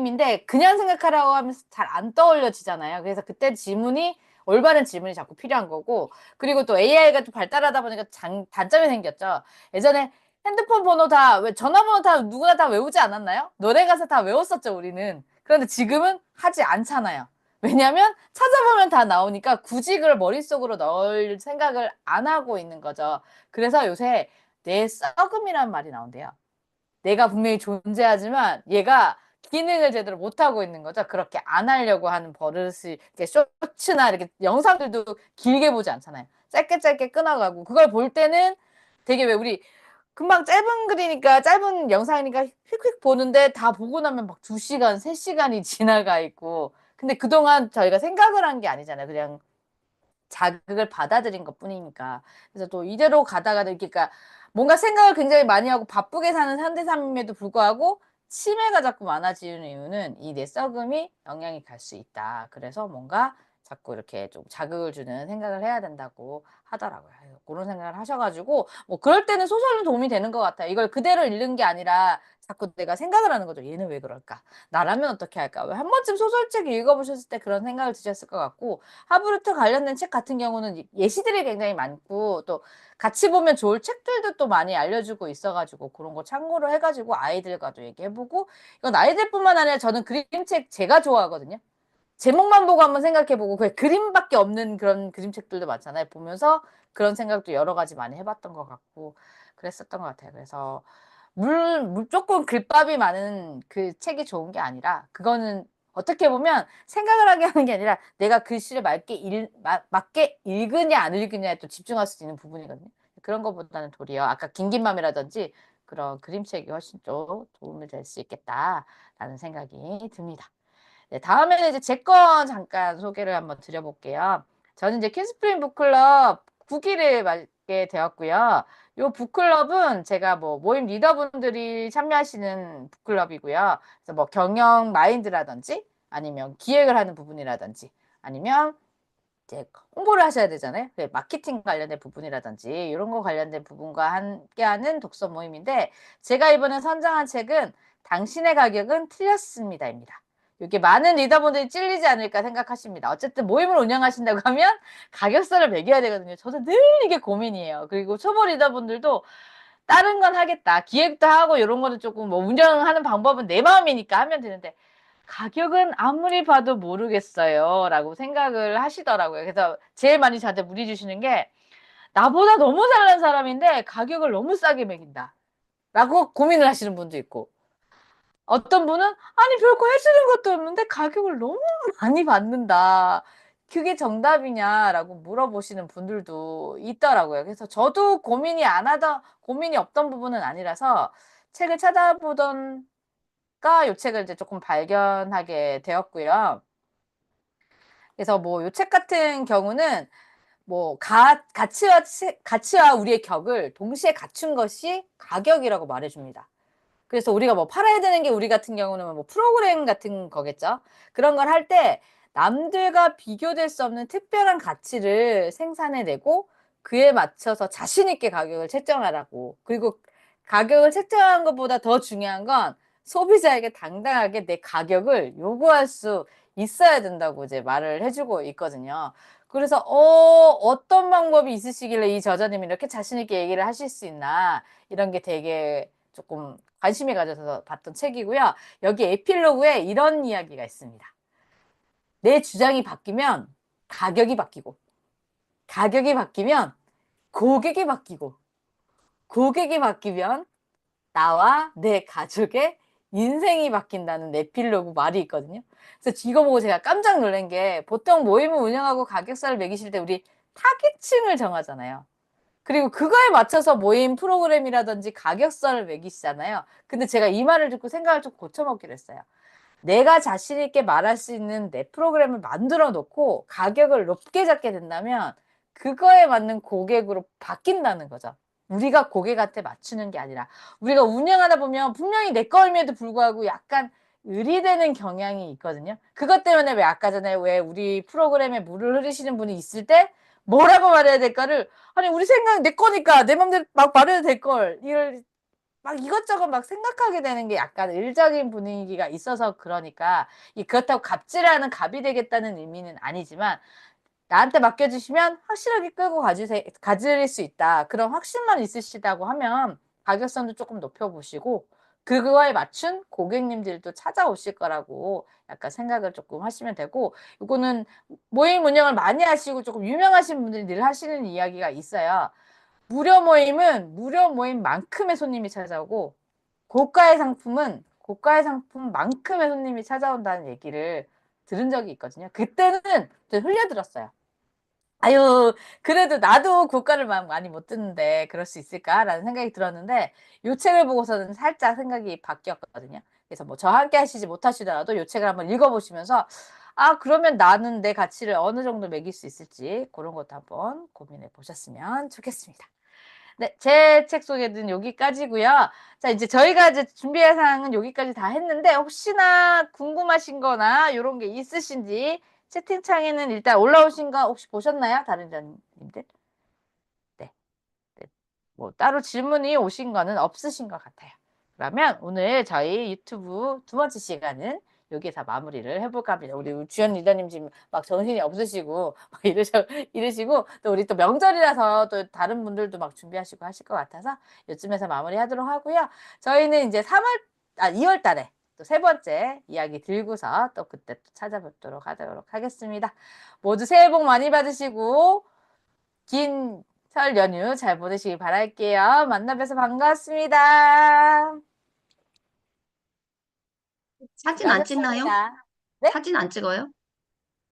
모임인데 그냥 생각하라고 하면서 잘 안 떠올려지잖아요. 그래서 그때 질문이 올바른 질문이 자꾸 필요한 거고 그리고 또 AI가 또 발달하다 보니까 단점이 생겼죠. 예전에 핸드폰 번호 전화번호 다 누구나 다 외우지 않았나요? 노래 가사 다 외웠었죠, 우리는. 그런데 지금은 하지 않잖아요. 왜냐면 찾아보면 다 나오니까 굳이 그걸 머릿속으로 넣을 생각을 안 하고 있는 거죠. 그래서 요새 내 썩음이란 말이 나온대요. 내가 분명히 존재하지만 얘가 기능을 제대로 못하고 있는 거죠. 그렇게 안 하려고 하는 버릇이 이렇게 쇼츠나 이렇게 영상들도 길게 보지 않잖아요. 짧게 짧게 끊어가고 그걸 볼 때는 되게 왜 우리 금방 짧은 글이니까 짧은 영상이니까 휙휙 보는데 다 보고 나면 막 2시간, 3시간이 지나가 있고 근데 그동안 저희가 생각을 한 게 아니잖아요. 그냥 자극을 받아들인 것뿐이니까. 그래서 또 이대로 가다가 그러니까 뭔가 생각을 굉장히 많이 하고 바쁘게 사는 현대사임에도 불구하고 치매가 자꾸 많아지는 이유는 이 뇌썩음이 영향이 갈 수 있다. 그래서 뭔가 자꾸 이렇게 좀 자극을 주는 생각을 해야 된다고 하더라고요. 그런 생각을 하셔가지고 뭐 그럴 때는 소설은 도움이 되는 것 같아요. 이걸 그대로 읽는 게 아니라 자꾸 내가 생각을 하는 거죠. 얘는 왜 그럴까? 나라면 어떻게 할까? 한 번쯤 소설책 읽어보셨을 때 그런 생각을 드셨을 것 같고 하브루트 관련된 책 같은 경우는 예시들이 굉장히 많고 또 같이 보면 좋을 책들도 또 많이 알려주고 있어가지고 그런 거 참고로 해가지고 아이들과도 얘기해보고 이건 아이들뿐만 아니라 저는 그림책 제가 좋아하거든요. 제목만 보고 한번 생각해보고 그 그림밖에 없는 그런 그림책들도 많잖아요. 보면서 그런 생각도 여러 가지 많이 해봤던 것 같고 그랬었던 것 같아요. 그래서 무조건 글밥이 많은 그 책이 좋은 게 아니라 그거는 어떻게 보면 생각을 하게 하는 게 아니라 내가 글씨를 맞게 읽으냐 안 읽으냐에 또 집중할 수 있는 부분이거든요. 그런 것보다는 도리어 아까 긴긴맘이라든지 그런 그림책이 훨씬 좀 도움이 될 수 있겠다라는 생각이 듭니다. 네, 다음에는 이제 제 거 잠깐 소개를 한번 드려볼게요. 저는 이제 퀸스프링 북클럽 9기를 맡게 되었고요. 요 북클럽은 제가 뭐 모임 리더분들이 참여하시는 북클럽이고요. 그래서 뭐 경영 마인드라든지 아니면 기획을 하는 부분이라든지 아니면 이제 홍보를 하셔야 되잖아요. 마케팅 관련된 부분이라든지 이런 거 관련된 부분과 함께하는 독서 모임인데 제가 이번에 선정한 책은 당신의 가격은 틀렸습니다입니다. 이게 많은 리더분들이 찔리지 않을까 생각하십니다. 어쨌든 모임을 운영하신다고 하면 가격선을 매겨야 되거든요. 저도 늘 이게 고민이에요. 그리고 초보 리더분들도 다른 건 하겠다. 기획도 하고 이런 거는 조금 뭐 운영하는 방법은 내 마음이니까 하면 되는데 가격은 아무리 봐도 모르겠어요. 라고 생각을 하시더라고요. 그래서 제일 많이 저한테 문의 주시는 게 나보다 너무 잘난 사람인데 가격을 너무 싸게 매긴다. 라고 고민을 하시는 분도 있고 어떤 분은 아니 별거 해주는 것도 없는데 가격을 너무 많이 받는다. 그게 정답이냐라고 물어보시는 분들도 있더라고요. 그래서 저도 고민이 없던 부분은 아니라서 책을 찾아보던 요 책을 이제 조금 발견하게 되었고요. 그래서 뭐 요 책 같은 경우는 뭐 가치와 우리의 격을 동시에 갖춘 것이 가격이라고 말해줍니다. 그래서 우리가 뭐 팔아야 되는 게 우리 같은 경우는 뭐 프로그램 같은 거겠죠. 그런 걸 할 때 남들과 비교될 수 없는 특별한 가치를 생산해내고 그에 맞춰서 자신 있게 가격을 책정하라고. 그리고 가격을 책정하는 것보다 더 중요한 건 소비자에게 당당하게 내 가격을 요구할 수 있어야 된다고 이제 말을 해주고 있거든요. 그래서 어떤 방법이 있으시길래 이 저자님이 이렇게 자신 있게 얘기를 하실 수 있나 이런 게 되게 조금 관심이 가져서 봤던 책이고요. 여기 에필로그에 이런 이야기가 있습니다. 내 주장이 바뀌면 가격이 바뀌고 가격이 바뀌면 고객이 바뀌고 고객이 바뀌면 나와 내 가족의 인생이 바뀐다는 에필로그 말이 있거든요. 그래서 이거 보고 제가 깜짝 놀란 게 보통 모임을 운영하고 가격사를 매기실 때 우리 타깃층을 정하잖아요. 그리고 그거에 맞춰서 모임 프로그램이라든지 가격선을 매기시잖아요. 근데 제가 이 말을 듣고 생각을 좀 고쳐먹기로 했어요. 내가 자신 있게 말할 수 있는 내 프로그램을 만들어 놓고 가격을 높게 잡게 된다면 그거에 맞는 고객으로 바뀐다는 거죠. 우리가 고객한테 맞추는 게 아니라 우리가 운영하다 보면 분명히 내 거임에도 불구하고 약간 의리되는 경향이 있거든요. 그것 때문에 왜 아까 전에 왜 우리 프로그램에 물을 흐르시는 분이 있을 때 뭐라고 말해야 될까를 아니 우리 생각 내 거니까 내 맘대로 막 말해도 될 걸 이걸 막 이것저것 막 생각하게 되는 게 약간 을적인 분위기가 있어서 그러니까 그렇다고 갑질하는 갑이 되겠다는 의미는 아니지만 나한테 맡겨주시면 확실하게 끌고 가질 수 있다. 그런 확신만 있으시다고 하면 가격선도 조금 높여보시고 그거에 맞춘 고객님들도 찾아오실 거라고 약간 생각을 조금 하시면 되고 이거는 모임 운영을 많이 하시고 조금 유명하신 분들이 늘 하시는 이야기가 있어요. 무료 모임은 무료 모임만큼의 손님이 찾아오고 고가의 상품만큼의 손님이 찾아온다는 얘기를 들은 적이 있거든요. 그때는 좀 흘려들었어요. 아유, 그래도 나도 고가를 많이 못 듣는데 그럴 수 있을까라는 생각이 들었는데 요 책을 보고서는 살짝 생각이 바뀌었거든요. 그래서 뭐 저와 함께 하시지 못하시더라도 요 책을 한번 읽어보시면서 아, 그러면 나는 내 가치를 어느 정도 매길 수 있을지 그런 것도 한번 고민해 보셨으면 좋겠습니다. 네, 제 책 소개는 여기까지고요. 자, 이제 저희가 이제 준비할 사항은 여기까지 다 했는데 혹시나 궁금하신 거나 이런 게 있으신지 채팅창에는 일단 올라오신 거 혹시 보셨나요? 다른 전님들? 네. 네. 뭐 따로 질문이 오신 거는 없으신 것 같아요. 그러면 오늘 저희 유튜브 두 번째 시간은 여기에서 마무리를 해볼까 합니다. 우리 주연 리더님 지금 막 정신이 없으시고 막 이러시고 또 우리 또 명절이라서 또 다른 분들도 막 준비하시고 하실 것 같아서 요쯤에서 마무리하도록 하고요. 저희는 이제 2월 달에 또 세 번째 이야기 들고서 또 그때 또 찾아뵙도록 하도록 하겠습니다. 모두 새해 복 많이 받으시고 긴 설 연휴 잘 보내시기 바랄게요. 만나 뵈서 반갑습니다. 사진 안 찍나요? 수고하셨습니다. 네? 사진 안 찍어요?